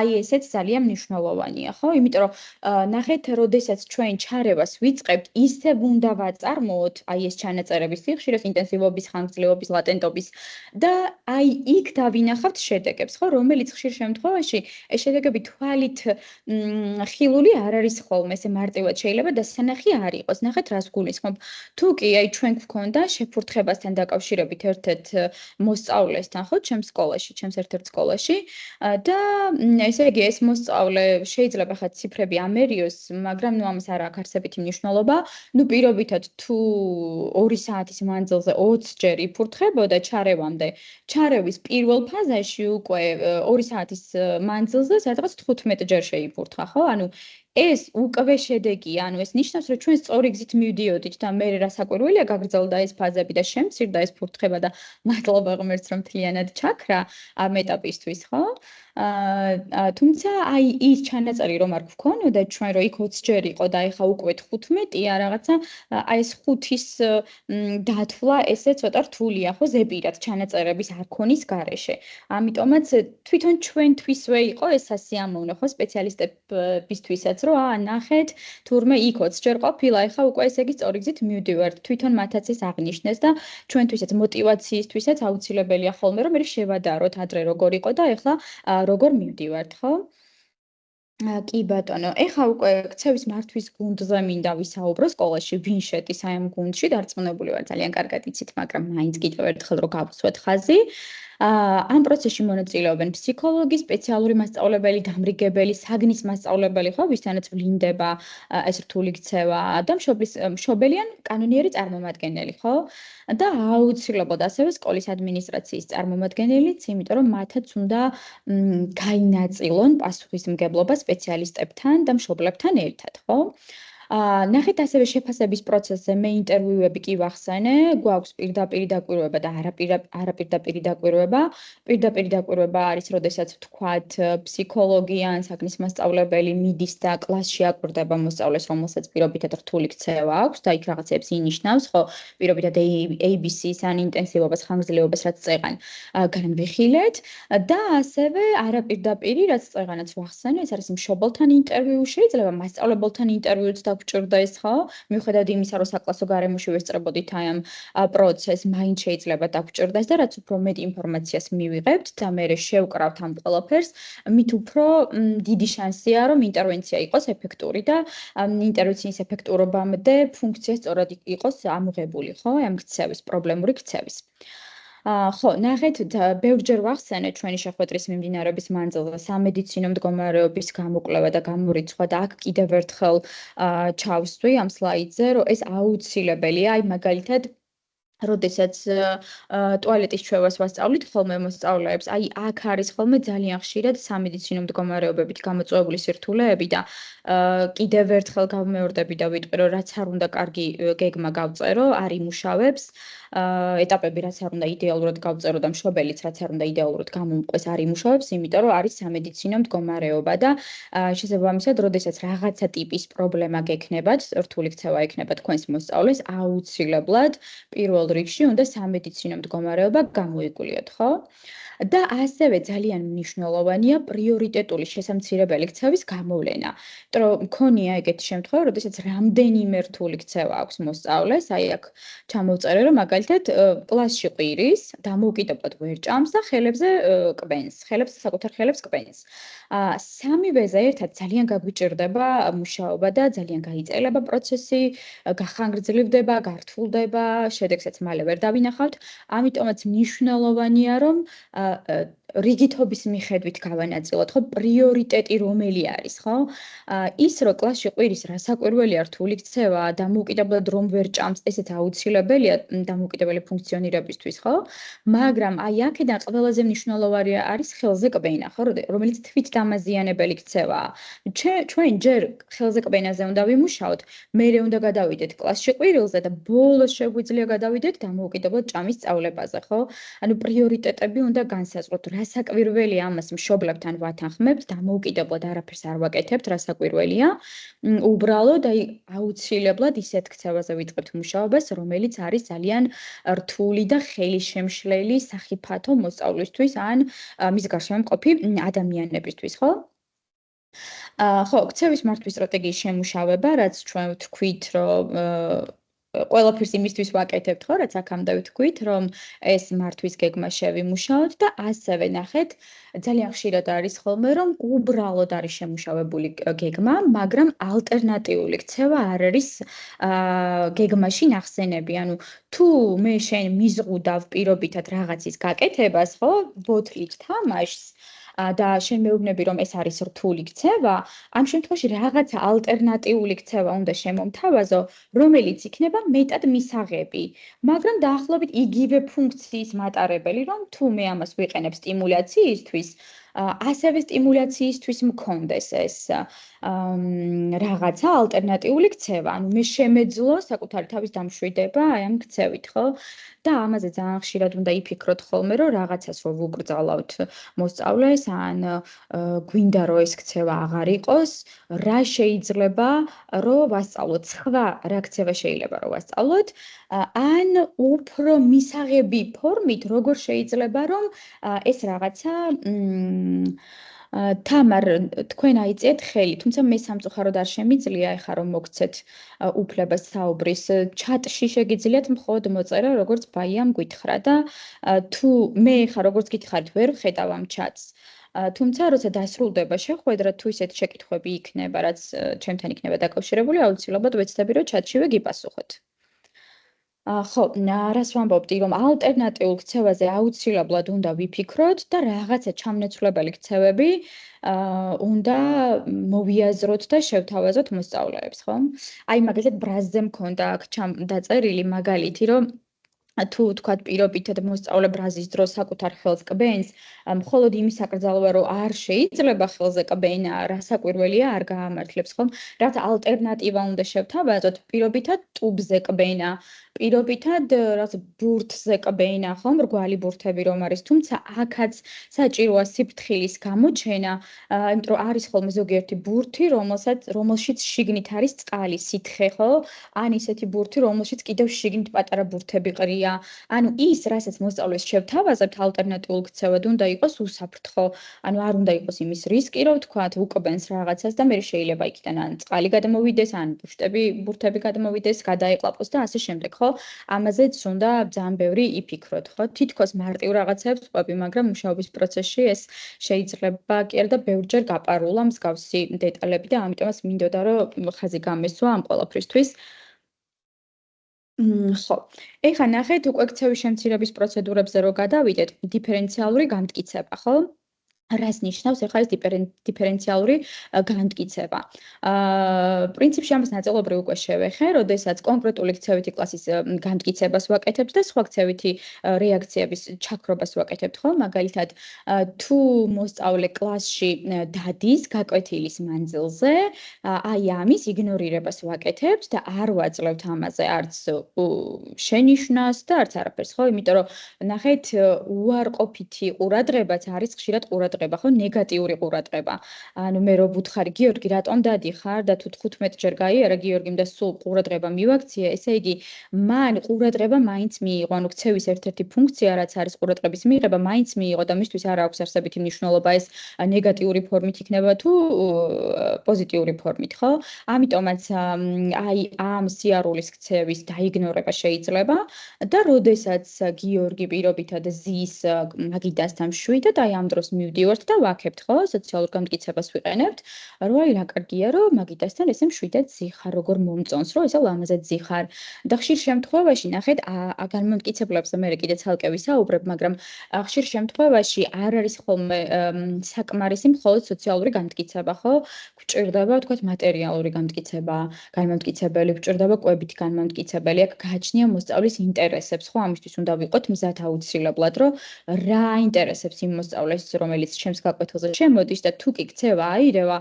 აი ესეც ძალიან მნიშვნელოვანია, ხო? იმიტომ რომ ნახეთ, როდესაც ჩვენ ჩარევას ვიწყებთ, ისევ უნდა ვაწარმოოთ აი ეს ჩანაწერების სიხშირეს, ინტენსივობის, ხანგრძლივობის, ლატენტობის და აი იქ დავინახავთ შედეგებს, ხო, რომელიც ხშირ შემთხვევაში ეს შედეგები თვალით ხილული არ არის ხოლმე, ესე მარტივად შეიძლება დასანახი არ იყოს. ნახეთ, რას გულისხმობ. თუ კი აი ჩვენ გვქონდა შეფურთხებასთან დაკავშირებით ერთ-ერთ მოსწავლესთან, ხო, ჩემს სკოლაში, ჩემს ერთ-ერთ სკოლაში და ესე იგი ეს მოსწავლე შეიძლება ხა ციფრები ამერიოს, მაგრამ ნუ ამას არ აქვს არსებითი მნიშვნელობა. ნუ პირობითად თუ 2 საათის მანძილზე 20 ჯერ იფურთხებოდა ჩარევამდე, ჩარევის პირველ ფაზაში უკვე 2 საათის მანძილზე სადღაც 15 ჯერ შეიფურთხა, ხო? ანუ ეს უკვე შედეგია, ანუ ეს ნიშნავს, რომ ჩვენ სწორი გზით მივდიოდით და მე რასაკვირველია გაგრძელდა ეს ფაზები და შემცირდა ეს ფურთხება და მადლობა ღმერთს რომ მთლიანად ჩაქრა ამ ეტაპისთვის, ხო? თუმცა აი ის ჩანაწერი რომ არ გვქონოდა ჩვენ რომ იქ 20 ჯერ იყო და ეხა უკვე 15-ია რაღაცა აი ეს 5-ის დათვლა ესე ცოტა რთულია ხო ზეპირად ჩანაწერების არქონის გარეშე. ამიტომაც თვითონ ჩვენთვისვე იყო ეს სასიამოვნო ხო სპეციალისტებისთვისაც რომ ნახეთ თურმე იქ 20 ჯერ ყოფილა ეხა უკვე ესე იგი სწორი გზით მივდივართ. თვითონ მათაც ეს აღნიშნეს და ჩვენთვისაც მოტივაციისთვისაც აუცილებელია ხოლმე რომ მე შევადაროთ ადრე როგორ იყო და ეხლა როგორ მივდივართ, ხო? კი ბატონო, ეხა უკვე ქცევის მართვის გუნდზე მინდა ვისაუბრო სკოლაში, ვინ შედის აი ამ გუნდში, დარწმუნებული ვარ ძალიან კარგად იცით, მაგრამ მაინც კიდევ ერთხელ რომ გავუსვათ ხაზი. ამ პროცესში მონაწილეობენ ფსიქოლოგი, სპეციალური მასწავლებელი, დამრიგებელი, საგნის მასწავლებელი, ხო, ვისთანაც ვლინდება ეს რთული ქცევა და მშობელი ან კანონიერი წარმომადგენელი, ხო? და აუცილებლად ასევე სკოლის ადმინისტრაციის წარმომადგენელიც, იმიტომ რომ მათაც უნდა გაინაწილონ პასუხისმგებლობა სპეციალისტებთან და მშობლებთან ერთად, ხო? ნახეთ ასევე შეფასების პროცესზე მე ინტერვიუები კი ვახსენე, გვაქვს პირდაპირი დაკვირვება და არაპირდაპირი დაკვირვება. პირდაპირი დაკვირვება არის, როდესაც ვთქვათ, ფსიქოლოგი ან საგნის მასწავლებელი მიდის და კლასში აკვირდება მოსწავლეს, რომელსაც პირობითად რთული ქცევა აქვს და იქ რაღაცებს ინიშნავს, ხო, პირობითად ABC-ს ან ინტენსივობას, ხანგრძლივობას რაც წეღან განვიხილეთ და ასევე არაპირდაპირი, რაც წეღანაც ვახსენე, ეს არის მშობელთან ინტერვიუ, შეიძლება მასწავლებელთან ინტერვიუც დაგვჭირდეს, ხო? მიუხედავად იმისა, რომ საკლასო გარემოში ვესწრებოდით აი ამ პროცესს, მაინც შეიძლება დაგვჭირდეს და რაც უფრო მეტ ინფორმაციას მივიღებთ და მე შევკრავთ ამ ყველაფერს, მით უფრო დიდი შანსია, რომ ინტერვენცია იყოს ეფექტური და ინტერვენციის ეფექტურობამდე ფუნქცია სწორად იყოს ამოღებული, ხო? ამ ქცევის, პრობლემური ქცევის. ხო, ნახეთ, ბევრჯერ ვახსენე ჩვენი შეხვედრის მიმდინარეობის მანძილზე სამედიცინო მდგომარეობის გამოკვლევა და გამორიცხვა და აქ კიდევ ერთხელ ჩავსვი ამ სლაიდზე, რომ ეს აუცილებელია, აი მაგალითად როდესაც ტუალეტის ჩვევას ვასწავლით ხოლმე მოსწავლეებს, აი აქ არის ხოლმე ძალიან ხშირად სამედიცინო მდგომარეობებით გამოწვეული სირთულეები და კიდევ ერთხელ გავმეორდები და ვიტყვი, რომ რაც არ უნდა კარგი გეგმა გავწერო, არ იმუშავებს. ეტაპები რაც არ უნდა იდეალურად გავწერო და მშობელიც რაც არ უნდა იდეალურად გამომყვეს არ იმუშავებს, იმიტომ რომ არის სამედიცინო მდგომარეობა და შესაბამისად, როდესაც რაღაცა ტიპის პრობლემა გექნებათ, რთული ქცევა ექნება თქვენს მოსწავლეს, აუცილებლად პირველ რიგში უნდა სამედიცინო მდგომარეობა გამოიგულიოთ, ხო? და ასევე ძალიან მნიშვნელოვანია პრიორიტეტული შესამცირებელი ქცევის გამოვლენა. იმიტომ რომ მქონია ეგეთი შემთხვევა, როდესაც რამდენიმე რთული ქცევა აქვს მოსწავლეს, აი აქ ჩამოვწერე, რომ მაგალითად კლასში ყვირის, დამოუკიდებლად ვერ ჭამს და ხელებზე კბენს, საკუთარ ხელებს კბენს. სამივეზე ერთად ძალიან გაგვიჭირდება მუშაობა და ძალიან გაიწელება პროცესი, გახანგრძლივდება, გართულდება, შედეგსაც მალე ვერ დავინახავთ. ამიტომაც მნიშვნელოვანია, რომ რიგითობის მიხედვით გავანაწილოთ, ხო, პრიორიტეტი რომელი არის, ხო? ის რომ კლასში ყვირის რასაკვირველია რთული ქცევა, დამოუკიდებლად რომ ვერ ჭამს, ესეც აუცილებელია დამოუკიდებელი ფუნქციონირებისთვის, ხო? მაგრამ აი აქედან ყველაზე მნიშვნელოვანი არის ხელზე კბენა, ხო, რომელიც თვით დამაზიანებელი ქცევაა. ჩვენ ჯერ ხელზე კბენაზე უნდა ვიმუშაოთ, მერე უნდა გადავიდეთ კლასში ყვირილზე და ბოლოს შეგვიძლია გადავიდეთ დამოუკიდებლად ჭამის სწავლებაზე, ხო? ანუ პრიორიტეტები უნდა განსაზღვროთ. რასაკვირველია ამას მშობლებთან ვათანხმებთ, დამოუკიდებლად არაფერს არ ვაკეთებთ, რასაკვირველია. უბრალოდ აი აუცილებლად ისეთ ქცევაზე ვიწყებთ მუშაობას, რომელიც არის ძალიან რთული და ხელისშემშლელი სახიფათო მოსწავლისთვის ან მის გარშემო მყოფი ადამიანებისთვის, ხო? ხო, ქცევის მართვის სტრატეგიის შემუშავება, რაც ჩვენ ვთქვით, რომ ყველაფერს იმისთვის ვაკეთებთ, ხო, რაც აქამდე ვთქვით, რომ ეს მართვის გეგმა შევიმუშაოთ და ასევე ნახეთ, ძალიან ხშირად არის ხოლმე, რომ უბრალოდ არის შემუშავებული გეგმა, მაგრამ ალტერნატიული ქცევა არ არის გეგმაში ნახსენები. ანუ თუ მე შენ მიზღუდავ პირობითად რაღაცის გაკეთებას, ხო, ბოთლით თამაშს და შენ მეუბნები, რომ ეს არის რთული ქცევა, ამ შემთხვევაში რაღაცა ალტერნატიული ქცევა უნდა შემომთავაზო, რომელიც იქნება მეტად მისაღები, მაგრამ დაახლოებით იგივე ფუნქციის მატარებელი, რომ თუ მე ამას ვიყენებ სტიმულაციისთვის, ასევე სტიმულაციისთვის მქონდეს ეს რაღაცა ალტერნატიული ქცევა. ანუ მე შემეძლო საკუთარი თავის დამშვიდება აი ამ ქცევით, ხო? და ამაზე ძალიან ხშირად უნდა იფიქროთ ხოლმე, რომ რაღაცას რო ვუკრძალავთ მოსწავლეს, ან გვინდა რომ ეს ქცევა აღარ იყოს, რა შეიძლება რომ ვასწავლოთ, სხვა რა ქცევა შეიძლება რომ ვასწავლოთ, ან უფრო მისაღები ფორმით, როგორ შეიძლება რომ ეს რაღაცა თამარ, თქვენ აიწიეთ ხელი, თუმცა მე სამწუხაროდ არ შემიძლია ეხლა რომ მოგცეთ უფლებას საუბრის. ჩატში შეგიძლიათ მხოლოდ მოწერა, როგორც ბაიამ გითხრა და თუ მე ეხლა როგორც გითხარით, ვერ ვხედავ ამ ჩატს. თუმცა როცა დასრულდება შეხვედრა, თუ ისეთ შეკითხვები იქნება, რაც ჩემთან იქნება დაკავშირებული, აუცილებლად ვეცდები, რომ ჩატშივე გიპასუხოთ. ხო, რას ვამბობდი, რომ ალტერნატიულ ქცევაზე აუცილებლად უნდა ვიფიქროთ და რაღაცა ჩამნაცვლებელი ქცევები უნდა მოვიაზროთ და შევთავაზოთ მოსწავლეებს, ხო? აი მაგალითად ბრაზზე მქონდა აქ დაწერილი მაგალითი, რომ თუ თქვათ პირობითად მოსწავლე ბრაზის დროს საკუთარ ხელს კბენს, მხოლოდ იმის აკრძალვა, რომ არ შეიძლება ხელზე კბენა, რასაკვირველია არ გაამართლებს, ხო? რაც ალტერნატივა უნდა შევთავაზოთ, პირობითად ტუბზე კბენა, პირობითად რაც ბურთზე კბენა, ხო? მრგვალი ბურთები რომ არის, თუმცა აქაც საჭიროა სიფრთხილის გამოჩენა, იმიტომ რომ არის ხოლმე ზოგიერთი ბურთი, რომელშიც შიგნით არის წყალი, სითხე, ხო? ან ისეთი ბურთი, რომელშიც კიდევ შიგნით პატარა ბურთები ყრია. ანუ ის, რასაც მოსწავლეს შევთავაზებთ ალტერნატიულ ქცევად, უნდა იყოს უსაფრთხო. ანუ არ უნდა იყოს იმის რისკი, რომ თქვათ უკბენს რაღაცას და მე შეიძლება იქიდან ან წყალი გადამოვიდეს, ან ბურთები გადამოვიდეს, გადაეყლაპოს და ასე შემდეგ, ხო? ამაზეც უნდა ძალიან ბევრი იფიქროთ, ხო? თითქოს მარტივ რაღაცებს ყვები, მაგრამ მუშაობის პროცესში ეს შეიძლება კი არა და ბევრჯერ გაპარულა მსგავსი დეტალები და ამიტომაც მინდოდა რომ ხაზი გამესვა ამ ყველაფრისთვის. ხო. ეხლა ნახეთ უკვე ქცევის შემცირების პროცედურებზე რო გადავიდეთ, დიფერენციალური განმტკიცება, ხო? რას ნიშნავს ეხლა ეს დიფერენციალური განმტკიცება? პრინციპში ამას ნაწილობრივ უკვე შევეხე, როდესაც კონკრეტული ქცევითი კლასის განმტკიცებას ვაკეთებთ და სხვა ქცევითი რეაქციების ჩაქრობას ვაკეთებთ, ხო? მაგალითად, თუ მოსწავლე კლასში დადის გაკვეთილის მანძილზე, აი ამის იგნორირებას ვაკეთებთ და არ ვაძლევთ ამაზე არც შენიშვნას და არც არაფერს, ხო? იმიტომ რომ ნახეთ, უარყოფითი ყურადღებაც არის ხშირად ყურადღება, ხო, ნეგატიური ყურადღება. ანუ მე რო ვუთხარი, გიორგი, რატომ დადიხარ და თუ 15 ჯერ გაიარა გიორგიმ და სულ ყურადღება მივაქცია, ესე იგი მან ყურადღება მაინც მიიღო. ანუ ქცევის ერთ-ერთი ფუნქცია, რაც არის ყურადღების მიღება, მაინც მიიღო და მისთვის არ აქვს არსებითი მნიშვნელობა ეს ნეგატიური ფორმით იქნება თუ პოზიტიური ფორმით, ხო? ამიტომაც აი ამ სიარულის ქცევის დაიგნორება შეიძლება და როდესაც გიორგი პირობითად ზის მაგიდასთან მშვიდად, აი ამ დროს მივდივართ და ვაქებთ, ხო? სოციალურ განმტკიცებას ვიყენებთ, რომ აი რა კარგია, რომ მაგიდასთან ესე მშვიდად ზიხარ, როგორ მომწონს, რომ ესე ლამაზად ზიხარ. და ხშირ შემთხვევაში ნახეთ, განმტკიცებლებზე მე კიდე ცალკე ვისაუბრებ, მაგრამ ხშირ შემთხვევაში არ არის ხოლმე საკმარისი მხოლოდ სოციალური განმტკიცება, ხო? გვჭირდება, თქვათ, მატერიალური განმტკიცება, განმტკიცებელი, გვჭირდება კვებითი განმტკიცებელი, აქ გააჩნია მოსწავლის ინტერესებს, ხო? ამისთვის უნდა ვიყოთ მზად აუცილებლად, რომ რა ინტერესებს იმ მოსწავლეს, რომელიც ჩემს გაკვეთილზე შემოდის და თუ კი ქცევა აირევა,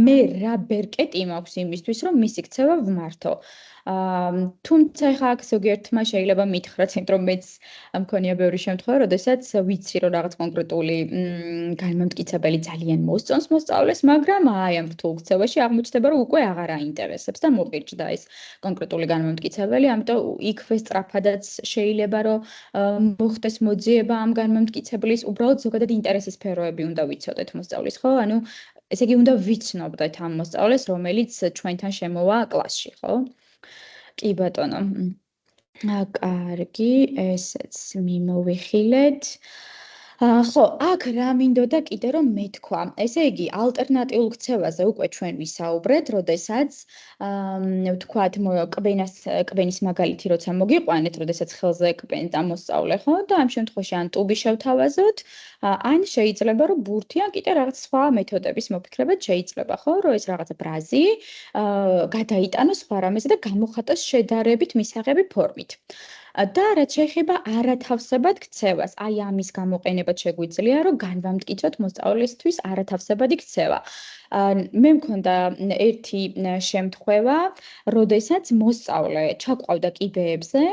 მე რა ბერკეტი მაქვს იმისთვის, რომ მისი ქცევა ვმართო. თუმცა ეხლა აქ ზოგიერთმა შეიძლება მითხრათ, იმიტომ რომ მეც მქონია ბევრი შემთხვევა, როდესაც ვიცი, რომ რაღაც კონკრეტული განმტკიცებელი ძალიან მოსწონს მოსწავლეს, მაგრამ აი ამ რთულ ქცევაში აღმოჩნდება, რომ უკვე აღარ აინტერესებს და მოპირჭდა ეს კონკრეტული განმტკიცებელი, ამიტომ იქვე სწრაფადაც შეიძლება, რომ მოხდეს მოძიება ამ განმტკიცებლის, უბრალოდ ზოგადად ინტერესის სფეროები უნდა ვიცოდეთ მოსწავლის, ხო? ანუ ესე იგი უნდა ვიცნობდეთ ამ მოსწავლეს, რომელიც ჩვენთან შემოვა კლასში, ხო? კი ბატონო. კარგი, ესეც მიმოვიხილეთ. ხო, აქ რა მინდოდა კიდე რომ მეთქვა. ესე იგი, ალტერნატიულ ქცევაზე უკვე ჩვენ ვისაუბრეთ, როდესაც ვთქვათ, კვენის მაგალითი როცა მოგიყვანეთ, როდესაც ხელზე კვენს და მოსწავლე, ხო? და ამ შემთხვევაში ან ტუბი შევთავაზოთ, ან შეიძლება რომ ბურთი ან კიდე რაღაც სხვა მეთოდების მოფიქრებად შეიძლება, ხო? რომ ეს რაღაცა ბრაზი გადაიტანოს სხვა რამეზე და გამოხატოს შედარებით მისაღები ფორმით. და რაც შეეხება არათავსებად ქცევას, აი ამის გამოყენებად შეგვიძლია, რომ განვამტკიცოთ მოსწავლესთვის არათავსებადი ქცევა. მე მქონდა ერთი შემთხვევა, როდესაც მოსწავლე ჩაყვავდა კიბეებზე,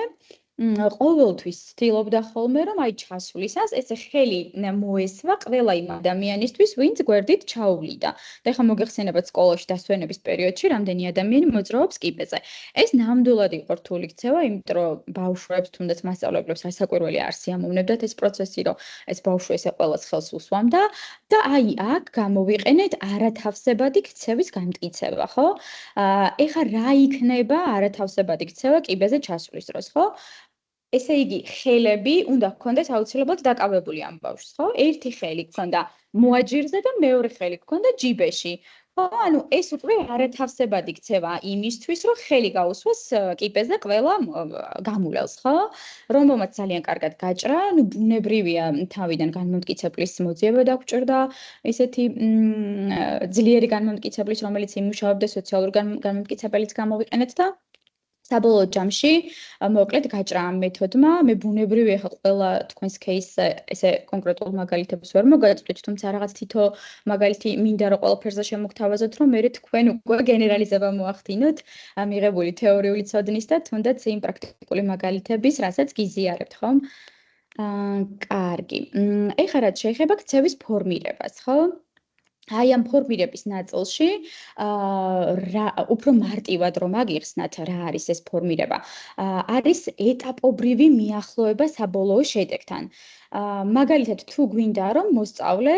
ყოველთვის ცდილობდა ხოლმე, რომ აი ჩასვლისას ესე ხელი მოესვა ყველა იმ ადამიანისთვის, ვინც გვერდით ჩაუვლიდა. და ეხლა მოგეხსენებათ სკოლაში დასვენების პერიოდში რამდენი ადამიანი მოძრაობს კიბეზე. ეს ნამდვილად იყო რთული ქცევა, იმიტომ რომ ბავშვებს თუნდაც მასწავლებლებს ასაკვირველი არ სიამოვნებდათ ეს პროცესი, რომ ეს ბავშვი ესე ყველას ხელს უსვამდა და აი აქ გამოვიყენეთ არათავსებადი ქცევის გამტკიცება, ხო? ეხლა რა იქნება არათავსებადი ქცევა კიბეზე ჩასვლის დროს, ხო? ესე იგი, ხელები უნდა გქონდეს აუცილებლად დაკავებული ამ ბავშვს, ხო? ერთი ხელი გქონდა მოაჯირზე და მეორე ხელი გქონდა ჯიბეში. ხო, ანუ ეს უკვე არათავსებადი ქცევა იმისთვის, რომ ხელი გაუსვას კიბეზე ყველა გამულელს, ხო? რომელმაც ძალიან კარგად გაჭრა, ну ბუნებრივია თავიდან განმტკიცებლის მოძიება დაგჭირდა, ესეთი ძლიერი განმტკიცებლის, რომელიც იმუშავებდა სოციალური განმტკიცებელიც გამოვიყენეთ და საბოლოო ჯამში მოკლედ გაჭრა ამ მეთოდმა. მე ბუნებრივია ხა ყველა თქვენს кейსს ესე კონკრეტულ მაგალითებს ვერ მოგაწყვეტთ, თუმცა რაღაც თითო მაგალითი მინდა რომ ყველაფერზე შემოგთავაზოთ, რომ მე თქვენ უკვე გენერალიზება მოახდინოთ მიღებული თეორიული ცოდნის და თუნდაც იმ პრაქტიკული მაგალითების, რასაც გიზიარებთ, ხო? კარგი. ეხლა რაც შეეხება ქცევის ფორმირებას, ხო? აი ამ ფორმირების ნაწილში უფრო მარტივად რომ აგიხსნათ რა არის ეს ფორმირება, არის ეტაპობრივი მიახლოება საბოლოო შედეგთან. მაგალითად თუ გვინდა რომ მოსწავლე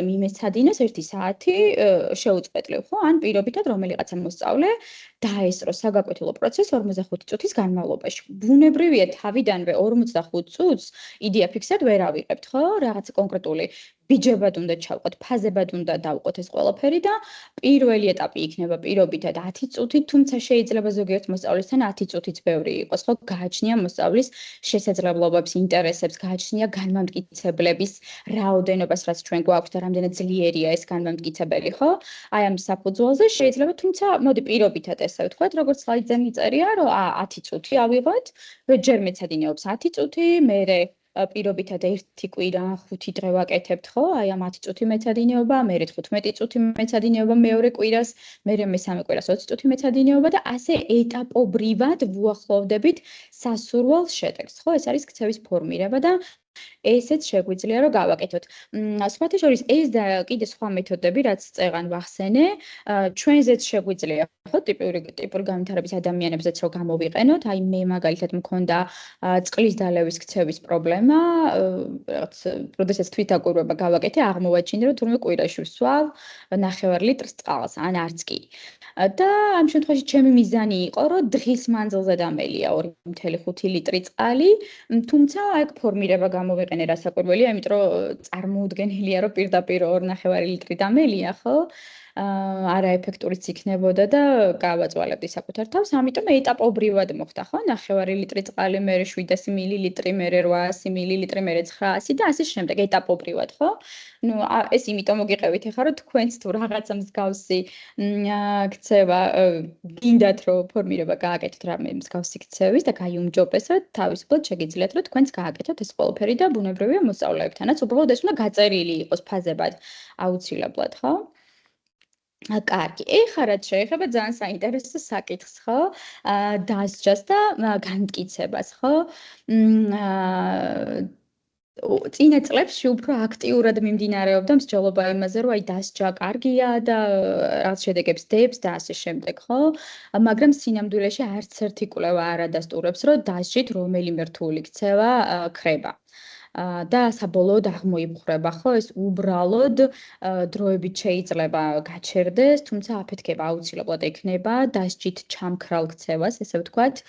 მიმეცადინოს 1 საათი შეუწყვეტლივ, ხო? ან პირობითად რომელიღაცა მოსწავლე დაესწროს საგაკვეთილო პროცესს 45 წუთის განმავლობაში. ბუნებრივია თავიდანვე 45 წუთს იდეა ფიქსად ვერ ავიღებთ, ხო? რაღაც კონკრეტული ბიჯებად უნდა ჩავყოთ, ფაზებად უნდა დავყოთ ეს ყველაფერი და პირველი ეტაპი იქნება პირობითად 10 წუთი, თუმცა შეიძლება ზოგიერთ მოსწავლესთან 10 წუთიც ბევრი იყოს, ხო? გააჩნია მოსწავლის შესაძლებლობებს, ინტერესებს, გააჩნია განმტკიცებლების რაოდენობას, რაც ჩვენ გვაქვს და რამდენად ძლიერია ეს განმტკიცებელი, ხო? აი ამ საფუძველზე შეიძლება, თუმცა მოდი პირობითად ესე ვთქვათ, როგორც სლაიდზე მიწერია, რომ 10 წუთი ავიღოთ, რომ ჯერ მეცადინეობს 10 წუთი, მერე პირობითად 1 კვირა 5 დღე ვაკეთებთ, ხო? აი ამ 10 წუთი მეცადინეობა, მერე 15 წუთი მეცადინეობა მეორე კვირას, მერე მესამე კვირას 20 წუთი მეცადინეობა და ასე ეტაპობრივად ვუახლოვდებით სასურველ შედეგს, ხო? ეს არის ქცევის ფორმირება და ესეც შეგვიძლია რომ გავაკეთოთ. სხვათა შორის ეს და კიდე სხვა მეთოდები, რაც წეღან ვახსენე, ჩვენზეც შეგვიძლია, ხო, ტიპური განვითარების ადამიანებზეც რომ გამოვიყენოთ. აი მე მაგალითად მქონდა წყლის დალევის ქცევის პრობლემა, რაღაც როდესაც თვითდაკვირვება გავაკეთე, აღმოვაჩინე რომ თურმე კვირაში ვსვავ 9 ლიტრს წყალს, ან არც კი. და ამ შემთხვევაში ჩემი მიზანი იყო, რომ დღის მანძილზე დამელია 2.5 ლიტრი წყალი, თუმცა აქ ფორმირება გამოვიყენე რასაკვირველია, იმიტომ რომ წარმოუდგენელია, რომ პირდაპირ 2.5 ლიტრი დამელია, ხო? არაეფექტურიც იქნებოდა და გავაწვალებდი საკუთარ თავს, ამიტომ ეტაპობრივად მოხდა, ხო? 9 ლიტრი წყალი, მერე 700 მილილიტრი, მერე 800 მილილიტრი, მერე 900 და ასე შემდეგ, ეტაპობრივად, ხო? ну ეს იმიტომ მოგიყევით ახლა რომ თქვენც თუ რაღაცა მსგავსი ქცევა გინდათ რომ ფორმირება გააკეთოთ რამე მსგავსი ქცევის და გაიუმჯობესოთ თავისუფლად შეგიძლიათ რომ თქვენც გააკეთოთ ეს ყველაფერი და ბუნებრივია მოსწავლეებთანაც უბრალოდ ეს უნდა გაწერილი იყოს ფაზებად აუცილებლად, ხო? კარგი, ეხლა რაც შეეხება ძალიან საინტერესო საკითხს, ხო? დასჯას და განმტკიცებას, ხო? წინა წლებში უფრო აქტიურად მიმდინარეობდა მსჯელობა იმაზე, რომ აი დასჯა კარგია და რაღაც შედეგებს დებს და ასე შემდეგ, ხო? მაგრამ სინამდვილეში არც ერთი კვლევა არ ადასტურებს, რომ დასჯით რომელიმე რთული ქცევა ქრება. და საბოლოოდ აღმოიფხრება, ხო, ეს უბრალოდ დროებით შეიძლება გაჩერდეს, თუმცა აფეთქება აუცილებლად ექნება დასჯით ჩამქრალ ქცევას, ესე ვთქვათ.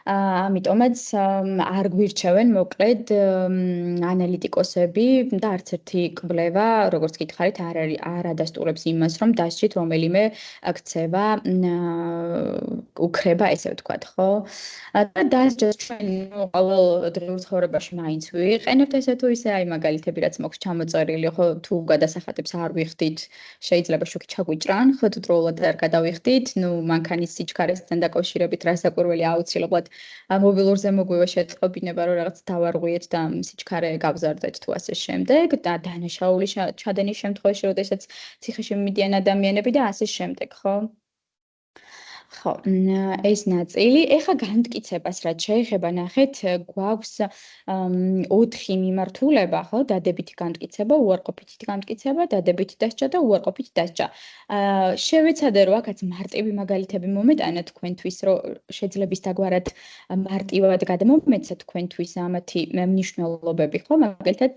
ამიტომაც არ გვირჩევენ მოკლედ ანალიტიკოსები და არც ერთი კვლევა, როგორც გითხარით, არ ადასტურებს იმას, რომ დასჯით რომელიმე ქცევა უქრება, ესე ვთქვათ, ხო? და დასჯას ჩვენ ყოველდღიურ ცხოვრებაში მაინც ვიყენებთ ესე თუ ისე, აი მაგალითები რაც მაქვს ჩამოწერილი, ხო, თუ გადასახადებს არ ვიხდით, შეიძლება შუქი ჩაგვიჭრან, ხო, თუ დროულად არ გადავიხდით, ნუ მანქანის სიჩქარესთან დაკავშირებით რასაკვირველი აუცილებლად მობილურ ზემოგვივა შეტყობინება, რომ რაღაც დავარღვიეთ და სიჩქარე გავზარდეთ თუ ასე შემდეგ და დანაშაული ჩადენის შემთხვევაში, როდესაც ციხეში მიდიან ადამიანები და ასე შემდეგ, ხო? ხო, ეს ნაწილი. ეხლა განმტკიცებას რაც შეეხება, ნახეთ, გვაქვს 4 მიმართულება, ხო? დადებითი განმტკიცება, უარყოფითი განმტკიცება, დადებითი დასჯა და უარყოფითი დასჯა. შევეცადე რომ აქაც მარტივი მაგალითები მომეტანა თქვენთვის, რომ შეძლებისდაგვარად მარტივად გადმომეცეთ თქვენთვის ამათი მნიშვნელობები, ხო? მაგალითად,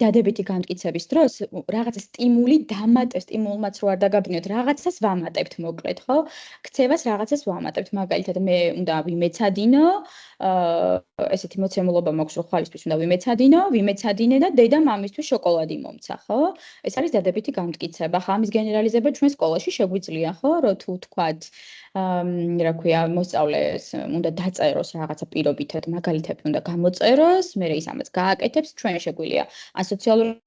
დადებითი განმტკიცების დროს რაღაცა სტიმული დამატებს, სტიმულმაც რო არ დაგაბინოთ, რაღაცას ვამატებთ მოკლედ, ხო? ქცევას რაღაცას ვამატებთ, მაგალითად მე უნდა ვიმეცადინო, ესეთი მოცემულობა მაქვს, რომ ხვალისთვის უნდა ვიმეცადინე და დედა მამისთვის შოკოლადი მომცა, ხო? ეს არის დადებითი განმტკიცება. ხა ამის გენერალიზება ჩვენ სკოლაში შეგვიძლია, ხო? რომ თუ თქვათ, რა ქვია, მოსწავლეს უნდა დაწეროს რაღაცა პირობითად, მაგალითები უნდა გამოწეროს, მერე ის ამას გააკეთებს, ჩვენ შეგვიძლია ან სოციალური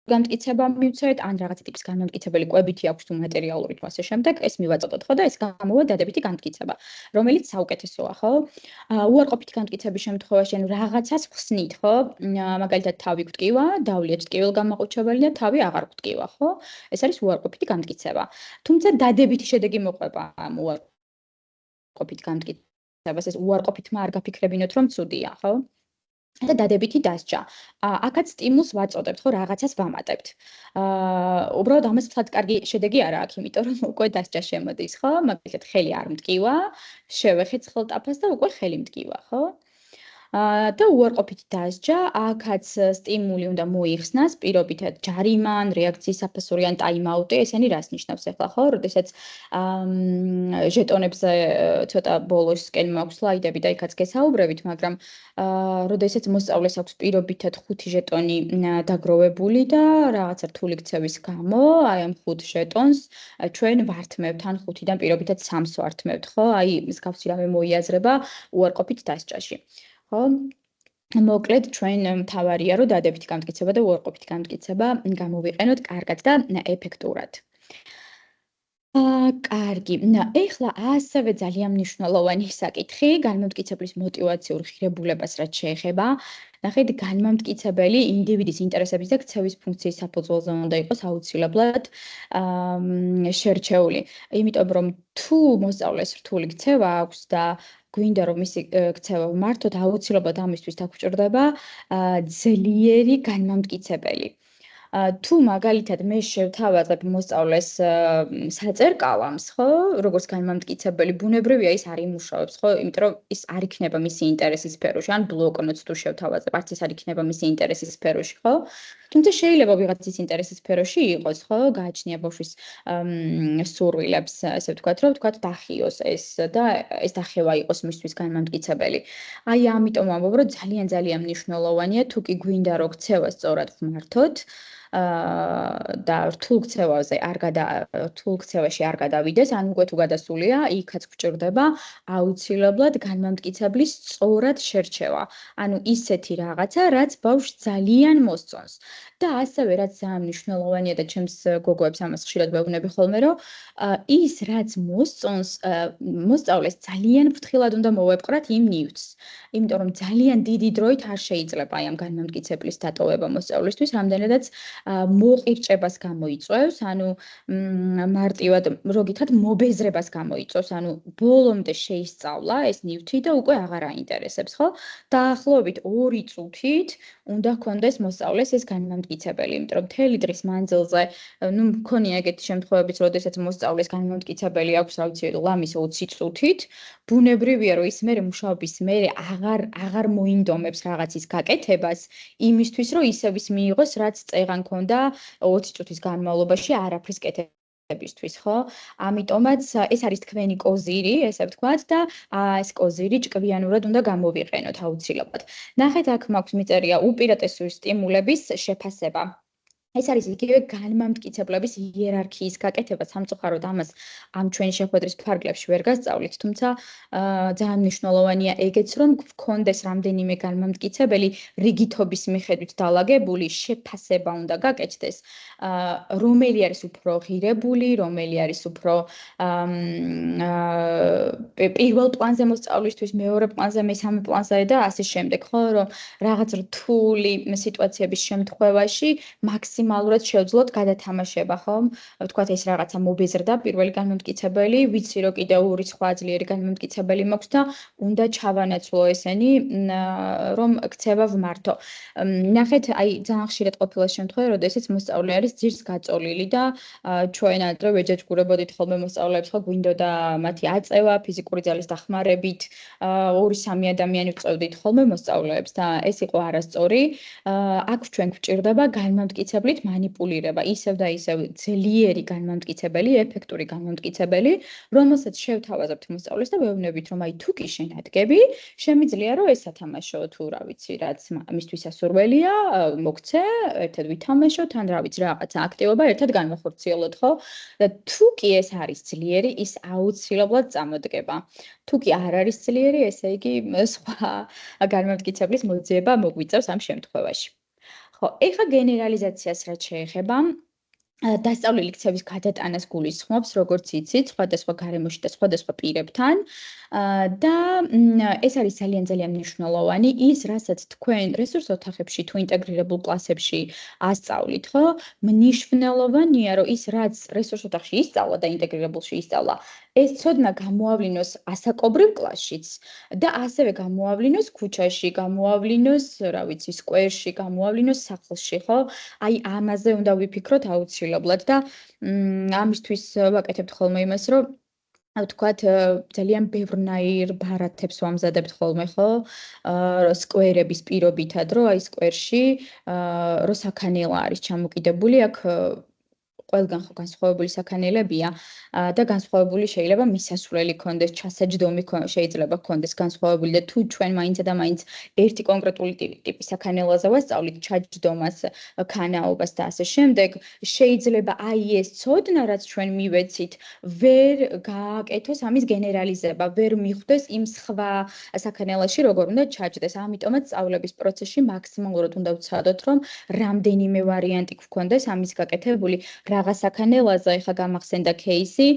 განმტკიცება მივცეთ, ან რაღაცა ტიპის განმტკიცებელი კვებითი აქვს თუ მატერიალური თუ ასე შემდეგ, ეს მივაწოდოთ, ხო და ეს გამოვა დადებითი განმტკიცება, რომელიც საუკეთესოა, ხო? უარყოფითი განმტკიცების შემთხვევაში, ანუ რაღაცას ხსნით, ხო? მაგალითად, თავი გვტკივა, დავლიათ ტკივილგამაყუჩებელი და თავი აღარ გვტკივა, ხო? ეს არის უარყოფითი განმტკიცება. თუმცა დადებითი შედეგი მოყვება ამ უარყოფით განმტკიცებას, ეს უარყოფითმა არ გაფიქრებინოთ, რომ ცუდია, ხო? და დადებითი დასჯა. აქაც სტიმულს ვაწოდებთ, ხო, რაღაცას ვამატებთ. უბრალოდ ამას ვთქვათ, კარგი შედეგი არა აქვს, იმიტომ რომ უკვე დასჯა შემოდის, ხო? მაგალითად, ხელი არ მტკივა, შევეხეთ ხელტაფას და უკვე ხელი მტკივა, ხო? და უარყოფითი დასჯა, აქაც სტიმული უნდა მოიხსნას, პირობითად ჯარიმა, რეაქციის საფასური ან ტაიმაუტი, ესენი რას ნიშნავს ახლა, ხო? როდესაც ჟეტონებზე ცოტა ბოლოსკენ მაქვს სლაიდები და იქაც გესაუბრებით, მაგრამ როდესაც მოსწავლეს აქვს პირობითად 5 ჟეტონი დაგროვებული და რაღაცა რთული ქცევის გამო, აი ამ 5 ჟეტონს ჩვენ ვართმევთ, ან 5-დან პირობითად 3-ს ვართმევთ, ხო? აი მსგავსი რამე მოიაზრება უარყოფით დასჯაში. ხო? მოკლედ ჩვენ მთავარია რომ დადებითი განმტკიცება და უარყოფითი განმტკიცება გამოვიყენოთ კარგად და ეფექტურად. კარგი. ეხლა ასევე ძალიან მნიშვნელოვანი საკითხი განმტკიცებლის მოტივაციურ ღირებულებას რაც შეეხება. ნახეთ, განმტკიცებელი ინდივიდის ინტერესების და ქცევის ფუნქციის საფუძველზე უნდა იყოს აუცილებლად შერჩეული. იმიტომ რომ თუ მოსწავლეს რთული ქცევა აქვს და გვინდა რომ მისი ქცევა ვმართოთ, აუცილებლად ამისთვის დაგჭირდება ძლიერი განმტკიცებელი. თუ მაგალითად მე შევთავაზებ მოსწავლეს საწერკალამს, ხო, როგორც განმტკიცებელი, ბუნებრივია ის არ იმუშავებს, ხო, იმიტომ რომ ის არ იქნება მისი ინტერესის სფეროში, ან ბლოკნოტს თუ შევთავაზებ, არც ის არ იქნება მისი ინტერესის სფეროში, ხო? თუმცა შეიძლება ვიღაცის ინტერესის სფეროში იყოს, ხო, გააჩნია ბავშვის სურვილებს, ასე ვთქვათ, რომ ვთქვათ დახიოს ეს და ეს დახევა იყოს მისთვის განმტკიცებელი. აი ამიტომ ამბობ, რომ ძალიან მნიშვნელოვანია, თუ კი გვინდა რომ ქცევა სწორად ვმართოთ, და რთულ ქცევაში არ გადავიდეს, ან უკვე თუ გადასულია, იქაც გვჭირდება აუცილებლად განმტკიცებლის სწორად შერჩევა. ანუ ისეთი რაღაცა, რაც ბავშვს ძალიან მოსწონს. და ასევე რაც ძალიან მნიშვნელოვანია და ჩემს გოგოებს ამას ხშირად ვეუბნები ხოლმე, რომ ის რაც მოსწონს, მოსწავლეს ძალიან ფრთხილად უნდა მოვეპყრათ იმ ნივთს. იმიტომ რომ ძალიან დიდი დროით არ შეიძლება აი ამ განმტკიცებლის დატოვება მოსწავლისთვის, რამდენადაც მოყირჭებას გამოიწვევს, ანუ მარტივად როგითად მობეზრებას გამოიწვევს, ანუ ბოლომდე შეისწავლა ეს ნივთი და უკვე აღარ აინტერესებს, ხო? დაახლოებით 2 წუთით უნდა ჰქონდეს მოსწავლეს ეს განმტკიცება განმამტკიცებელი, იმიტომ რომ მთელი დღის მანძილზე ნუ მქონია ეგეთი შემთხვევებიც, როდესაც მოსწავლეს განმამტკიცებელი აქვს, რა ვიცი, ლამის 20 წუთით, ბუნებრივია, რომ ის მერე მუშაობის მერე აღარ მოინდომებს რაღაცის გაკეთებას, იმისთვის, რომ ისევის მიიღოს, რაც წეღან ქონდა 20 წუთის განმავლობაში არაფრის კეთებისთვის, ხო? ამიტომაც ეს არის თქვენი კოზირი, ესე ვთქვათ და ეს კოზირი ჭკვიანურად უნდა გამოვიყენოთ აუცილებლად. ნახეთ, აქ მაქვს მიწერია უპირატესი სტიმულების შეფასება. ეს არის იგივე განმამტკიცებლების იერარქიის გაკეთება, სამწუხაროდ ამას ამ ჩვენი შეხვედრის ფარგლებში ვერ გასწავლით, თუმცა ძალიან მნიშვნელოვანია ეგეც, რომ გქონდეს რამდენიმე განმამტკიცებელი რიგითობის მიხედვით დალაგებული, შეფასება უნდა გაკეთდეს, რომელი არის უფრო ღირებული, რომელი არის უფრო პირველ პლანზე მოსწავლისთვის, მეორე პლანზე, მესამე პლანზე და ასე შემდეგ, ხო, რომ რაღაც რთული სიტუაციების შემთხვევაში მაქსიმალურად შევძლოთ გადათამაშება, ხო? ვთქვათ, ეს რაღაცა მობეზრდა პირველი განმამტკიცებელი, ვიცი, რომ კიდევ ორი სხვა ძლიერი განმამტკიცებელი მაქვს და უნდა ჩავანაცვლო ესენი, რომ ქცევა ვმართო. ნახეთ, აი ძალიან ხშირად ყოფილა შემთხვევა, როდესაც მოსწავლე არის ძირს გაწოლილი და ჩვენ ადრე ვეჯაჭკურებოდით ხოლმე მოსწავლეებს, ხო, გვინდოდა მათი აწევა ფიზიკური ძალის დახმარებით, 2-3 ადამიანი ვწევდით ხოლმე მოსწავლეებს და ეს იყო არასწორი. აქ ჩვენ გვჭირდება განმამტკიცებლით манипулირება, ისევ და ისევ ძლიერი განმამტკიცებელი, ეფექტური განმამტკიცებელი, რომელსაც შევთავაზებთ მოსწავლეს და ვეუბნებით, რომ აი თუ კი შენ ადგები, შემიძლია რომ ეს ათამაშო თუ რა ვიცი, რაც მისთვის ასურველია, მოგცე, ერთად ვითამაშოთ, ან რა ვიცი, რაღაცა აქტივობა ერთად განვახორციელოთ, ხო? და თუ კი ეს არის ძლიერი, ის აუცილებლად წამოდგება. თუ კი არ არის ძლიერი, ესე იგი სხვა განმამტკიცებლის მოძიება მოგვიწევს ამ შემთხვევაში. ხო, ეხლა გენერალიზაციას რაც შეეხება, დასწავლილი ქცევის გადატანას გულისხმობს, როგორც იცით, სხვადასხვა გარემოში და სხვადასხვა პირებთან და ეს არის ძალიან მნიშვნელოვანი ის, რასაც თქვენ რესურს ოთახებში თუ ინტეგრირებულ კლასებში ასწავლით, ხო? მნიშვნელოვანია, რომ ის რაც რესურს ოთახში ისწავლა და ინტეგრირებულში ისწავლა, ეს ცოდნა გამოავლინოს ასაკობრივ კლასშიც და ასევე გამოავლინოს ქუჩაში, გამოავლინოს, რა ვიცი, სკვერში, გამოავლინოს სახლში, ხო? აი ამაზე უნდა ვიფიქროთ აუცილებლად და ამისთვის ვაკეთებთ ხოლმე იმას, რომ ვთქვათ, ძალიან ბევრნაირ ბარათებს ვამზადებთ ხოლმე, ხო? სკვერების პირობითად, რომ აი სკვერში რო საქანელა არის ჩამოკიდებული, აქ ყველგან ხო განსხვავებული საქანელებია და განსხვავებული შეიძლება მისასვლელი ქონდეს, ჩასაჯდომი შეიძლება ქონდეს განსხვავებული და თუ ჩვენ მაინც და მაინც ერთი კონკრეტული ტიპის საქანელაზე ვასწავლით, ჩაჯდომას, ქანაობას და ასე შემდეგ, შეიძლება აი ეს ცოდნა, რაც ჩვენ მივეცით, ვერ გააკეთოს ამის გენერალიზება, ვერ მიხვდეს იმ სხვა საქანელაში, როგორ უნდა ჩაჯდეს. ამიტომაც სწავლების პროცესში მაქსიმალურად უნდა ვცადოთ, რომ რამდენიმე ვარიანტი გქონდეს ამის გაკეთებული. რაღაც საქანელაზე ახლა გამახსენდა кейსი,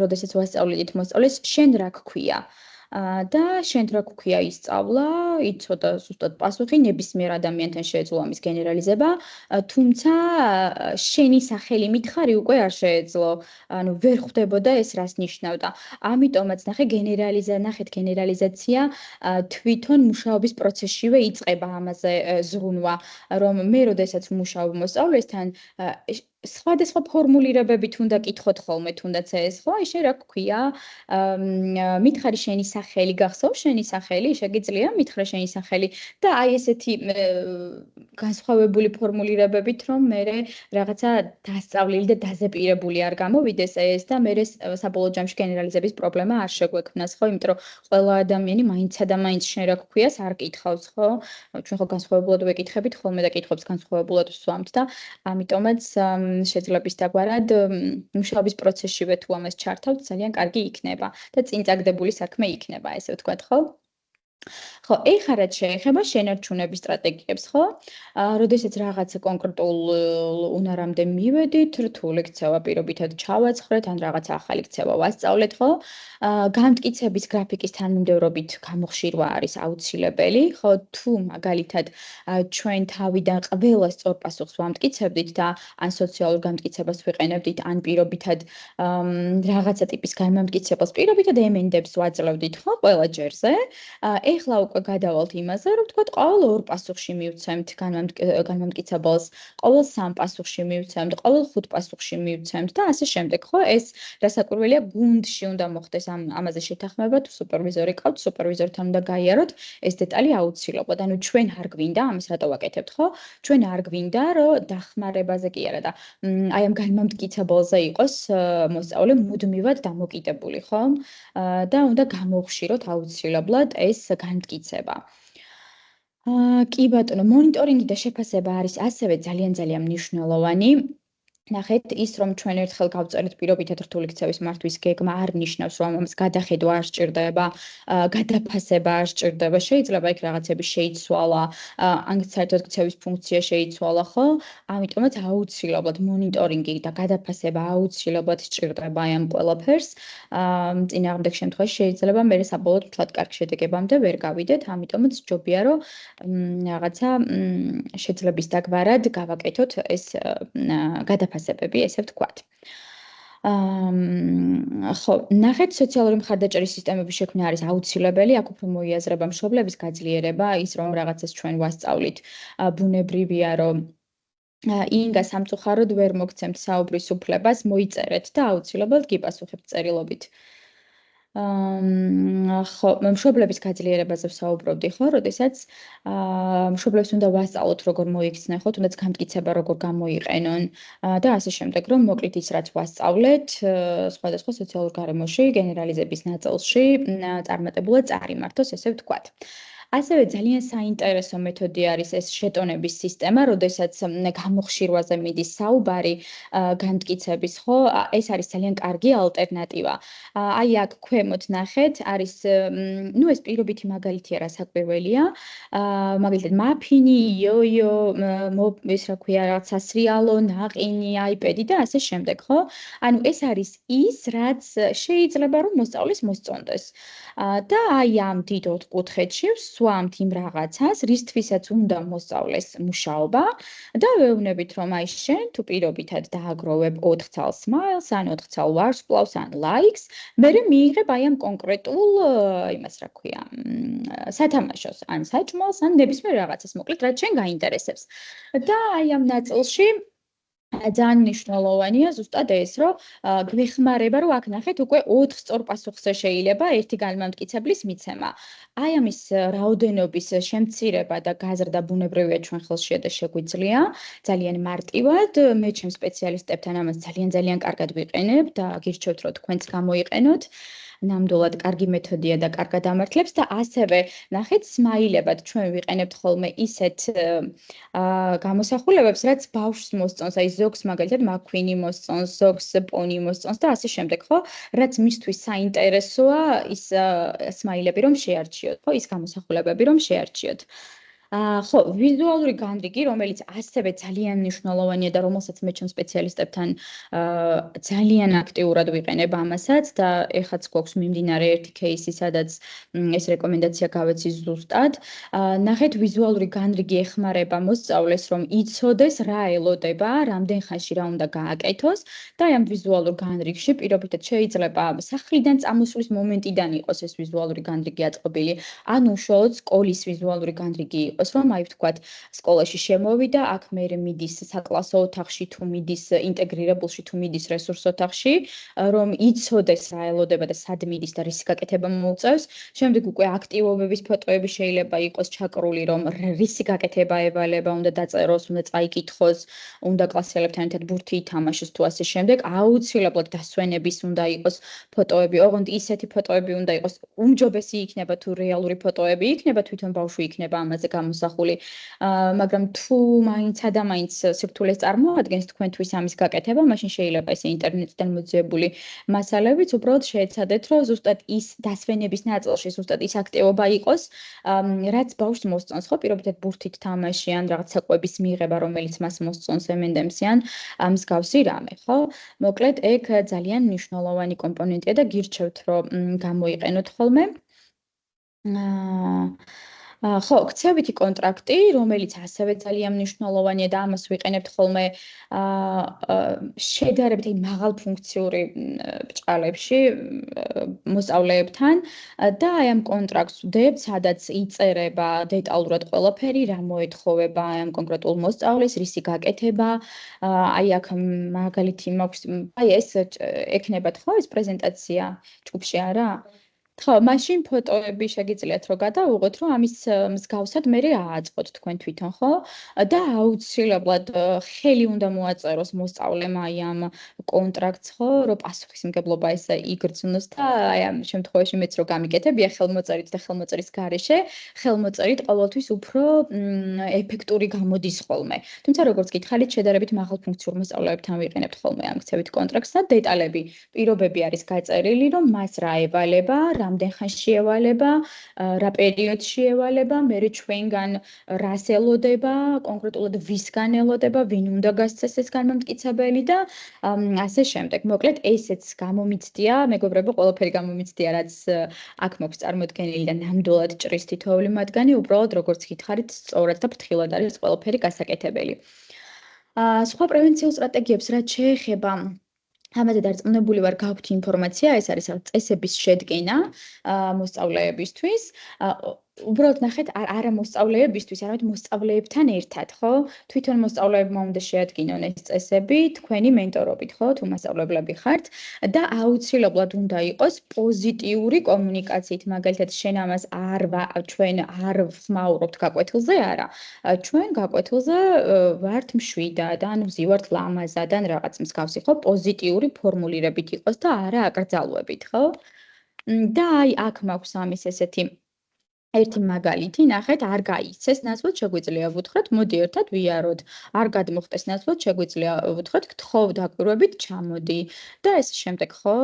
როდესაც ვასწავლით მოსწავლეს, შენ რა გქვია? და შენ რა გქვია ისწავლა, იცოდა ზუსტად პასუხი, ნებისმიერ ადამიანთან შეეძლო ამის გენერალიზება, თუმცა შენი სახელი მითხარი უკვე არ შეეძლო, ანუ ვერ ხვდებოდა ეს რას ნიშნავდა. ამიტომაც ნახეთ გენერალიზაცია თვითონ მუშაობის პროცესშივე იწყება ამაზე ზრუნვა, რომ მე როდესაც ვმუშაობ მოსწავლესთან, სხვადასხვა ფორმულირებებით უნდა კითხოთ ხოლმე, თუნდაც ეს, ხო, აი შენ რა გქვია? მითხარი შენი სახელი, გახსოვს შენი სახელი? შეგიძლია მითხრა შენი სახელი და აი ესეთი განსხვავებული ფორმულირებებით, რომ მე რაღაცა დასწავლილი და დაზეპირებული არ გამოვიდეს ეს და მე საბოლოო ჯამში გენერალიზების პრობლემა არ შეგვექმნას, ხო, იმიტომ რომ ყველა ადამიანი მაინცსა და მაინც შენ რა გქვიას არ კითხავს, ხო? ჩვენ ხო განსხვავებულად ვეკითხებით ხოლმე და კითხვებს განსხვავებულად ვსვამთ და ამიტომაც შეძლების დაგვარად მუშაობის პროცესშივე თუ ამას ჩართავთ, ძალიან კარგი იქნება და წინ წაგდებული საქმე იქნება, ესე ვთქვათ, ხო? ხო, ეხლა რაც შეეხება შენარჩუნების სტრატეგიებს, ხო? როდესაც რაღაცა კონკრეტულ უნარამდე მივედით, რთული ქცევა პირობითად ჩავაცხრეთ, ან რაღაცა ახალი ქცევა ვასწავლეთ, ხო? განმტკიცების გრაფიკის თანმიმდევრობით გამოხშირვა არის აუცილებელი, ხო? თუ მაგალითად ჩვენ თავიდან ყველა სწორ პასუხს ვამტკიცებდით და ან სოციალურ განმტკიცებას ვიყენებდით, ან პირობითად რაღაცა ტიპის განმამტკიცებას პირობითად ემენდებს ვაძლევდით, ხო? ყველა ჯერზე. ეხლა უკვე გადავალთ იმაზე, რომ თქვათ ყოველ 2 პასუხში მივცემთ განმამტკიცებელს, ყოველ 3 პასუხში მივცემთ, ყოველ 5 პასუხში მივცემთ და ასე შემდეგ, ხო? ეს რასაკვირველია, გუნდში უნდა მოხდეს ამაზე შეთანხმება, თუ სუპერვიზორი ყავთ, სუპერვიზორთან უნდა გაიაროთ ეს დეტალი აუცილებლად. ანუ ჩვენ არ გვინდა, ამის რატო ვაკეთებთ, ხო? ჩვენ არ გვინდა, რომ დახმარებაზე კი არა და აი ამ განმამტკიცებელზე იყოს მოსწავლე მუდმივად დამოკიდებული, ხო? და უნდა გამოვხშიროთ აუცილებლად ეს განმტკიცება. კი ბატონო, მონიტორინგი და შეფასება არის ასევე ძალიან მნიშვნელოვანი. ნახეთ, ის რომ ჩვენ ერთხელ გავწერეთ პირობითად რთული ქცევის მართვის გეგმა არ ნიშნავს, რომ ამას გადახედვა არ სჭირდება, გადაფასება არ სჭირდება. შეიძლება იქ რაღაცები შეიცვალა, ან საერთოდ ქცევის ფუნქცია შეიცვალა, ხო? ამიტომაც აუცილებლად მონიტორინგი და გადაფასება აუცილებლად სჭირდება აი ამ ყველაფერს. წინააღმდეგ შემთხვევაში შეიძლება მე საბოლოოდ მთლად კარგ შედეგებამდე ვერ გავიდეთ, ამიტომაც ჯობია რომ რაღაცა შეძლების დაგვარად გავაკეთოთ ეს გადაფასებები, ესე ვთქვათ. ხო, ნახეთ, სოციალური მხარდაჭერის სისტემების შექმნა არის აუცილებელი, აქ უფრო მოიაზრება მშობლების გაძლიერება, ის რომ რაღაცას ჩვენ ვასწავლით, ბუნებრივია რომ ინგა სამწუხაროდ ვერ მოგცემთ საუბრის უფლებას, მოიწერეთ და აუცილებლად გიპასუხებთ წერილობით. ხო, მშობლების გაძლიერებაზე ვსაუბრობდი, ხო, როდესაც მშობლებს უნდა ვასწავლოთ, როგორ მოიქცნენ, ხო, თუნდაც განმტკიცება როგორ გამოიყენონ და ასე შემდეგ, რომ მოკლედ ის რაც ვასწავლეთ, სხვადასხვა სოციალურ გარემოში, გენერალიზების ნაწილში წარმატებულად წარიმართოს, ესე ვთქვათ. ასევე ძალიან საინტერესო მეთოდი არის ეს შეტონების სისტემა, როდესაც გამოხშირვაზე მიდის საუბარი განმტკიცების, ხო? ეს არის ძალიან კარგი ალტერნატივა. აი აქ ქვემოთ ნახეთ, არის ეს პირობითი მაგალითია, რასაკვირველია. მაგალითად, მაფინი, იოიო, ის რა ქვია, რაღაც სასრიალო, ნაყინი, აიპედი და ასე შემდეგ, ხო? ანუ ეს არის ის, რაც შეიძლება რომ მოსწავლის მოსწონდეს. და აი ამ დიდ 4 კუთხედში ვსვამთ იმ რაღაცას, რისთვისაც უნდა მოსწავლეს მუშაობა და ვეუბნებით, რომ აი შენ თუ პირობითად დააგროვებ 4 ცალ smile-ს, ან 4 ცალ ვარსკვლავს, ან likes, მერე მიიღებ აი ამ კონკრეტულ იმას რა ქვია, სათამაშოს, ან საჭმელს, ან ნებისმიერ რაღაცას, მოკლედ რაც შენ გაინტერესებს. და აი ამ ნაწილში ძალიან მნიშვნელოვანია ზუსტად ეს, რომ გვეხმარება, რომ აქ ნახეთ, უკვე 4 სწორ პასუხზე შეიძლება ერთი განმამტკიცებლის მიცემა. აი ამის რაოდენობის შემცირება და გაზრდა ბუნებრივია ჩვენ ხელშია და შეგვიძლია ძალიან მარტივად. მე ჩემ სპეციალისტებთან ამას ძალიან კარგად ვიყენებ და გირჩევთ, რომ თქვენც გამოიყენოთ. ნამდვილად კარგი მეთოდია და კარგად ამართლებს და ასევე ნახეთ, სმაილებად ჩვენ ვიყენებთ ხოლმე ისეთ გამოსახულებებს, რაც ბავშვს მოსწონს, აი ზოგს მაგალითად მაქვინი მოსწონს, ზოგს პონი მოსწონს და ასე შემდეგ, ხო? რაც მისთვის საინტერესოა ის სმაილები რომ შეარჩიოთ, ხო? ის გამოსახულებები რომ შეარჩიოთ. ხო, ვიზუალური განრიგი, რომელიც ასევე ძალიან მნიშვნელოვანია და რომელსაც მე ჩემ სპეციალისტებთან ძალიან აქტიურად ვიყენებ ამასაც და ეხაც გვაქვს მიმდინარე ერთი кейსი, სადაც ეს რეკომენდაცია გავეცი ზუსტად. ნახეთ, ვიზუალური განრიგი ეხმარება მოსწავლეს, რომ იცოდეს რა ელოდება, რამდენ ხანში რა უნდა გააკეთოს და ამ ვიზუალურ განრიგში პირობითად შეიძლება სახლიდან წამოსვლის მომენტიდან იყოს ეს ვიზუალური განრიგი აწყობილი, ან უშუალოდ სკოლის ვიზუალური განრიგი იყოს, რომ აი ვთქვათ, სკოლაში შემოვიდა, აქ მერე მიდის საკლასო ოთახში, თუ მიდის ინტეგრირებულში, თუ მიდის რესურს ოთახში, რომ იცოდეს რა ელოდება და სად მიდის და რის გაკეთება მოუწევს. შემდეგ უკვე აქტივობების ფოტოები შეიძლება იყოს ჩაკრული, რომ რისი გაკეთება ევალება, უნდა დაწეროს, უნდა წაიკითხოს, უნდა კლასელებთან ერთად ბურთი ითამაშოს თუ ასე შემდეგ. აუცილებლად დასვენების უნდა იყოს ფოტოები, ოღონდ ისეთი ფოტოები უნდა იყოს, უმჯობესი იქნება თუ რეალური ფოტოები იქნება, თვითონ ბავშვი იქნება ამაზე გამოსახული, მაგრამ თუ მაინც ადამიანს სირთულეს წარმოადგენს თქვენთვის ამის გაკეთება, მაშინ შეიძლება ესე ინტერნეტიდან მოძიებული მასალებიც უბრალოდ შეეცადეთ, რომ ზუსტად ის დასვენების ნაწილში ზუსტად ის აქტივობა იყოს, რაც ბავშვს მოსწონს, ხო, პირობითად ბურთით თამაში ან რაღაც საკვების მიღება, რომელიც მას მოსწონს M&M-ს ან მსგავსი რამე, ხო? მოკლედ, ეგ ძალიან მნიშვნელოვანი კომპონენტია და გირჩევთ, რომ გამოიყენოთ ხოლმე. ხო, ქცევითი კონტრაქტი, რომელიც ასევე ძალიან მნიშვნელოვანია და ამას ვიყენებთ ხოლმე შედარებით მაღალფუნქციური ბჭყალებში მოსწავლეებთან და აი ამ კონტრაქტს ვდებთ, სადაც იწერება დეტალურად ყველაფერი, რა მოეთხოვება ამ კონკრეტულ მოსწავლეს, რისი გაკეთება. აი აქ მაგალითი მაქვს, აი ეს ექნებათ ხო ეს პრეზენტაცია ჯგუფში არა? ხო, მაშინ ფოტოები შეგიძლიათ რომ გადავუღოთ, რომ ამის მსგავსად მე ააწყოთ თქვენ თვითონ, ხო? და აუცილებლად ხელი უნდა მოაწეროს მოსწავლემ აი ამ კონტრაქტს, ხო, რომ პასუხისმგებლობა ეს იგრძნოს და აი ამ შემთხვევაში მეც რომ გამიკეთებია ხელმოწერით და ხელმოწერის გარეშე, ხელმოწერით ყოველთვის უფრო ეფექტური გამოდის ხოლმე. თუმცა როგორც გითხარით, შედარებით მაღალფუნქციურ მოსწავლეებთან ვიყენებთ ხოლმე ამ ქცევით კონტრაქტს და დეტალები, პირობები არის გაწერილი, რომ მას რა ევალება, რამდენ ხანში ევალება, რა პერიოდში ევალება, მერე ჩვენგან რას ელოდება, კონკრეტულად ვისგან ელოდება, ვინ უნდა გასცეს ეს განმამტკიცებელი და ასე შემდეგ. მოკლედ ესეც გამომიცდია, მეგობრებო, ყველაფერი გამომიცდია, რაც აქ მაქვს წარმოდგენილი და ნამდვილად ჭრის თითოეული მათგანი, უბრალოდ როგორც გითხარით, სწორად და ფრთხილად არის ყველაფერი გასაკეთებელი. სხვა პრევენციულ სტრატეგიებს რაც შეეხება ამაზე დარწმუნებული ვარ, გაქვთ ინფორმაცია, ეს არის წესების შედგენა მოსწავლეებისთვის. უბრალოდ ნახეთ, არა მოსწავლეებისთვის, არამედ მოსწავლეებთან ერთად, ხო? თვითონ მოსწავლეებმა უნდა შეადგინონ ეს წესები, თქვენი მენტორობით, ხო? თუ მასწავლებლები ხართ და აუცილებლად უნდა იყოს პოზიტიური კომუნიკაციით, მაგალითად, შენ ამას ჩვენ არ ხმაურობთ გაკვეთილზე, არა. ჩვენ გაკვეთილზე ვართ მშვიდად, ან ვზივართ ლამაზად, ან რაღაც მსგავსი, ხო? პოზიტიური ფორმულირებით იყოს და არა აკრძალვებით, ხო? და აი აქ მაქვს ამის ესეთი ერთი მაგალითი, ნახეთ, არ გაიქცეს ნაცვლად, შეგვიძლია ვუთხრათ, მოდი ერთად ვიაროთ. არ გადმოხტეს ნაცვლად, შეგვიძლია ვუთხრათ, გთხოვ დაკვირვებით, ჩამოდი. და ეს შემდეგ, ხო,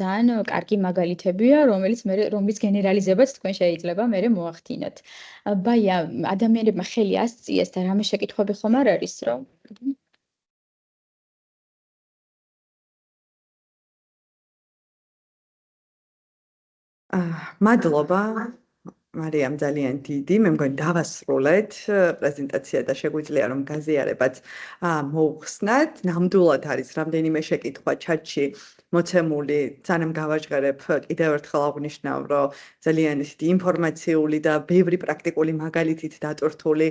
ძალიან კარგი მაგალითებია, რომლის გენერალიზებაც თქვენ შეიძლება მერე მოახდინოთ. ბაია, ადამიანებმა ხელი ასწიეს და რამე შეკითხვები ხომ არ არის, რომ მადლობა მარიამ, ძალიან დიდი. მე მგონი დავასრულეთ პრეზენტაცია და შეგვიძლია რომ გაზიარებაც მოუხსნათ. ნამდვილად არის რამდენიმე შეკითხვა ჩატში მოცემული. ძალიან გავაჟღერებ კიდევ ერთხელ აღნიშნავ, რომ ძალიან ისეთი ინფორმაციული და ბევრი პრაქტიკული მაგალითით დატვირთული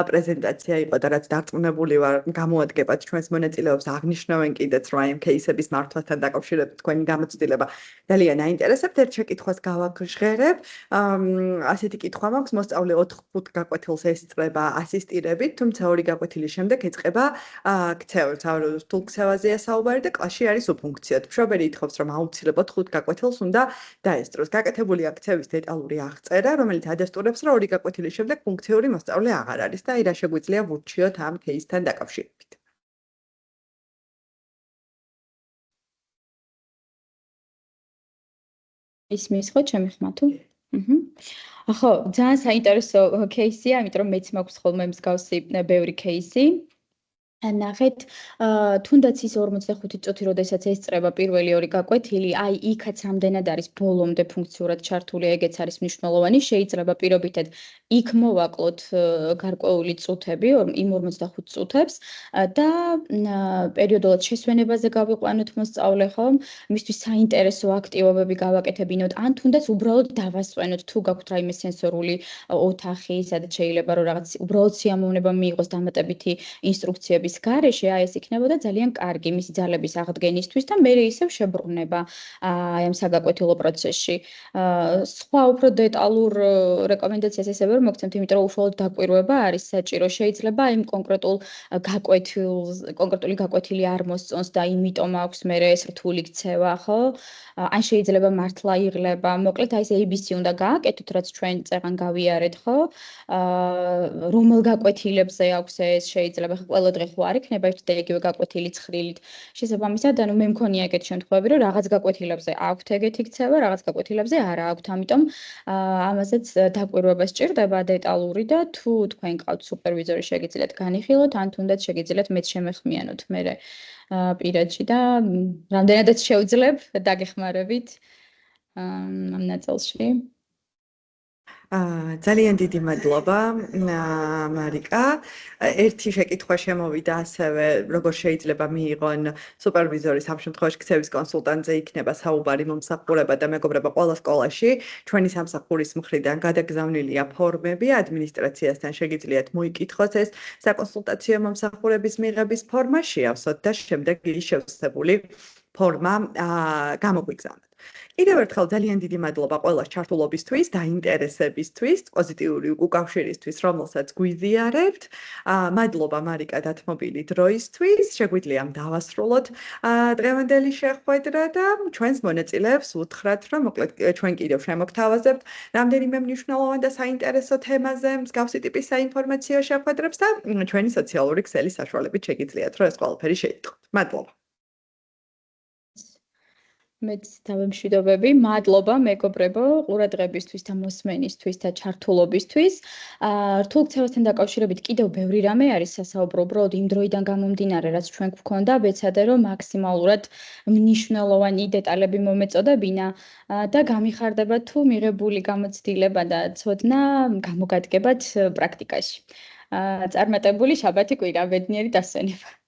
პრეზენტაცია იყო და რაც დარწმუნებული ვარ, გამოადგებათ ჩვენს მონაწილეებს, აღნიშნავენ კიდეც, რომ აი ამ кейსების მართვასთან დაკავშირებით თქვენი გამოცდილება ძალიან აინტერესებთ. ერთ შეკითხვას გავაჟღერებ. ასეთი კითხვა მაქვს, მოსწავლე 4-5 გაკვეთილს ესწრება ასისტირებით, თუმცა 2 გაკვეთილის შემდეგ ეწყება ქცევებს. რთულ ქცევაზეა საუბარი და კლასში არის უფუნქციოდ. მშობელი ითხოვს, რომ აუცილებლად 5 გაკვეთილს უნდა დაესწროს. გაკეთებული აქცევის დეტალური აღწერა, რომელიც ადასტურებს, რომ 2 გაკვეთილის შემდეგ ფუნქციური მოსწავლე აღარ არის და აი რა შეგვიძლია ვურჩიოთ ამ кейსთან დაკავშირებით. ისმის ხო ჩემი ხმა თუ? ხო, ძალიან საინტერესო кейსია, იმიტომ რომ მეც მაქვს ხოლმე მსგავსი ბევრი кейსი. ნახეთ, თუნდაც ის 45 წუთი, როდესაც ესწრება პირველი 2 გაკვეთილი, აი იქაც რამდენად არის ბოლომდე ფუნქციურად ჩართული, ეგეც არის მნიშვნელოვანი. შეიძლება პირობითად იქ მოვაკლოთ გარკვეული წუთები, იმ 45 წუთებს და პერიოდულად შესვენებაზე გავიყვანოთ მოსწავლე, ხო? მისთვის საინტერესო აქტივობები გავაკეთებინოთ, ან თუნდაც უბრალოდ დავასვენოთ, თუ გაქვთ რაიმე სენსორული ოთახი, სადაც შეიძლება რომ რაღაც უბრალოდ სიამოვნება მიიღოს დამატებითი ინსტრუქციები გარეშე, აი ეს იქნებოდა ძალიან კარგი მისი ძალების აღდგენისთვის და მე ისევ შებრუნება აი ამ საგაკვეთილო პროცესში. სხვა უფრო დეტალურ რეკომენდაციას ესევე რომ მოგცემთ, იმიტომ რომ უშუალოდ დაკვირვება არის საჭირო. შეიძლება იმ კონკრეტული გაკვეთილი არ მოსწონს და იმიტომ აქვს მე ეს რთული ქცევა, ხო? ან შეიძლება მართლა იღლება. მოკლედ აი ეს ABC უნდა გააკეთოთ, რაც ჩვენ წეგან გავიარეთ, ხო? რომელ გაკვეთილებზე აქვს ეს შეიძლება ყველა დღე არ იქნება ერთ და იგივე გაკვეთილი ცხრილით. შესაბამისად, ანუ მე მქონია ეგეთი შემთხვევები, რომ რაღაც გაკვეთილებზე აქვთ ეგეთი ქცევა, რაღაც გაკვეთილებზე არა აქვთ. ამიტომ ამაზეც დაკვირვება სჭირდება დეტალური და თუ თქვენ ყავთ სუპერვიზორი, შეგიძლიათ განიხილოთ, ან თუნდაც შეგიძლიათ მეც შემეხმიანოთ მერე პირადში და რამდენადაც შევძლებ, დაგეხმარებით ამ ნაწილში. ძალიან დიდი მადლობა, მარიკა. ერთი შეკითხვა შემოვიდა ასევე, როგორ შეიძლება მიიღონ სუპერვიზორის ამ შემთხვევაში ქცევის კონსულტანტზე იქნება საუბარი მომსახურება და მეგობრება ყველა სკოლაში. ჩვენი სამსახურის მხრიდან გადაგზავნილია ფორმები, ადმინისტრაციასთან შეგიძლიათ მოიკითხოთ ეს საკონსულტაციო მომსახურების მიღების ფორმა, შეავსოთ და შემდეგ იგი შევსებული ფორმა გამოგვიგზავნოთ. კიდევ ერთხელ ძალიან დიდი მადლობა ყველას ჩართულობისთვის, დაინტერესებისთვის, პოზიტიური უკავშირისთვის, რომელსაც გვიზიარებთ. მადლობა მარიკა დათმობილი დროისთვის. შეგვიძლია დავასრულოთ დღევანდელი შეხვედრა და ჩვენს მონაწილეებს უთხრათ, რომ მოკლედ ჩვენ კიდევ შემოგთავაზებთ რამდენიმე მნიშვნელოვან და საინტერესო თემაზე მსგავსი ტიპის საინფორმაციო შეხვედრებს და ჩვენი სოციალური ქსელის საშუალებით შეგიძლიათ, რომ ეს ყველაფერი შეიტყოთ. მადლობა. მეც დავემშვიდობები, მადლობა მეგობრებო ყურადღებისთვის და მოსმენისთვის და ჩართულობისთვის. რთულ ქცევასთან დაკავშირებით კიდევ ბევრი რამე არის სასაუბრო, უბრალოდ იმ დროიდან გამომდინარე, რაც ჩვენ გვქონდა, ვეცადე რომ მაქსიმალურად მნიშვნელოვანი დეტალები მომეწოდებინა და გამიხარდება თუ მიღებული გამოცდილება და ცოდნა გამოგადგებათ პრაქტიკაში. წარმატებული შაბათი კვირა, ბედნიერი დასვენება.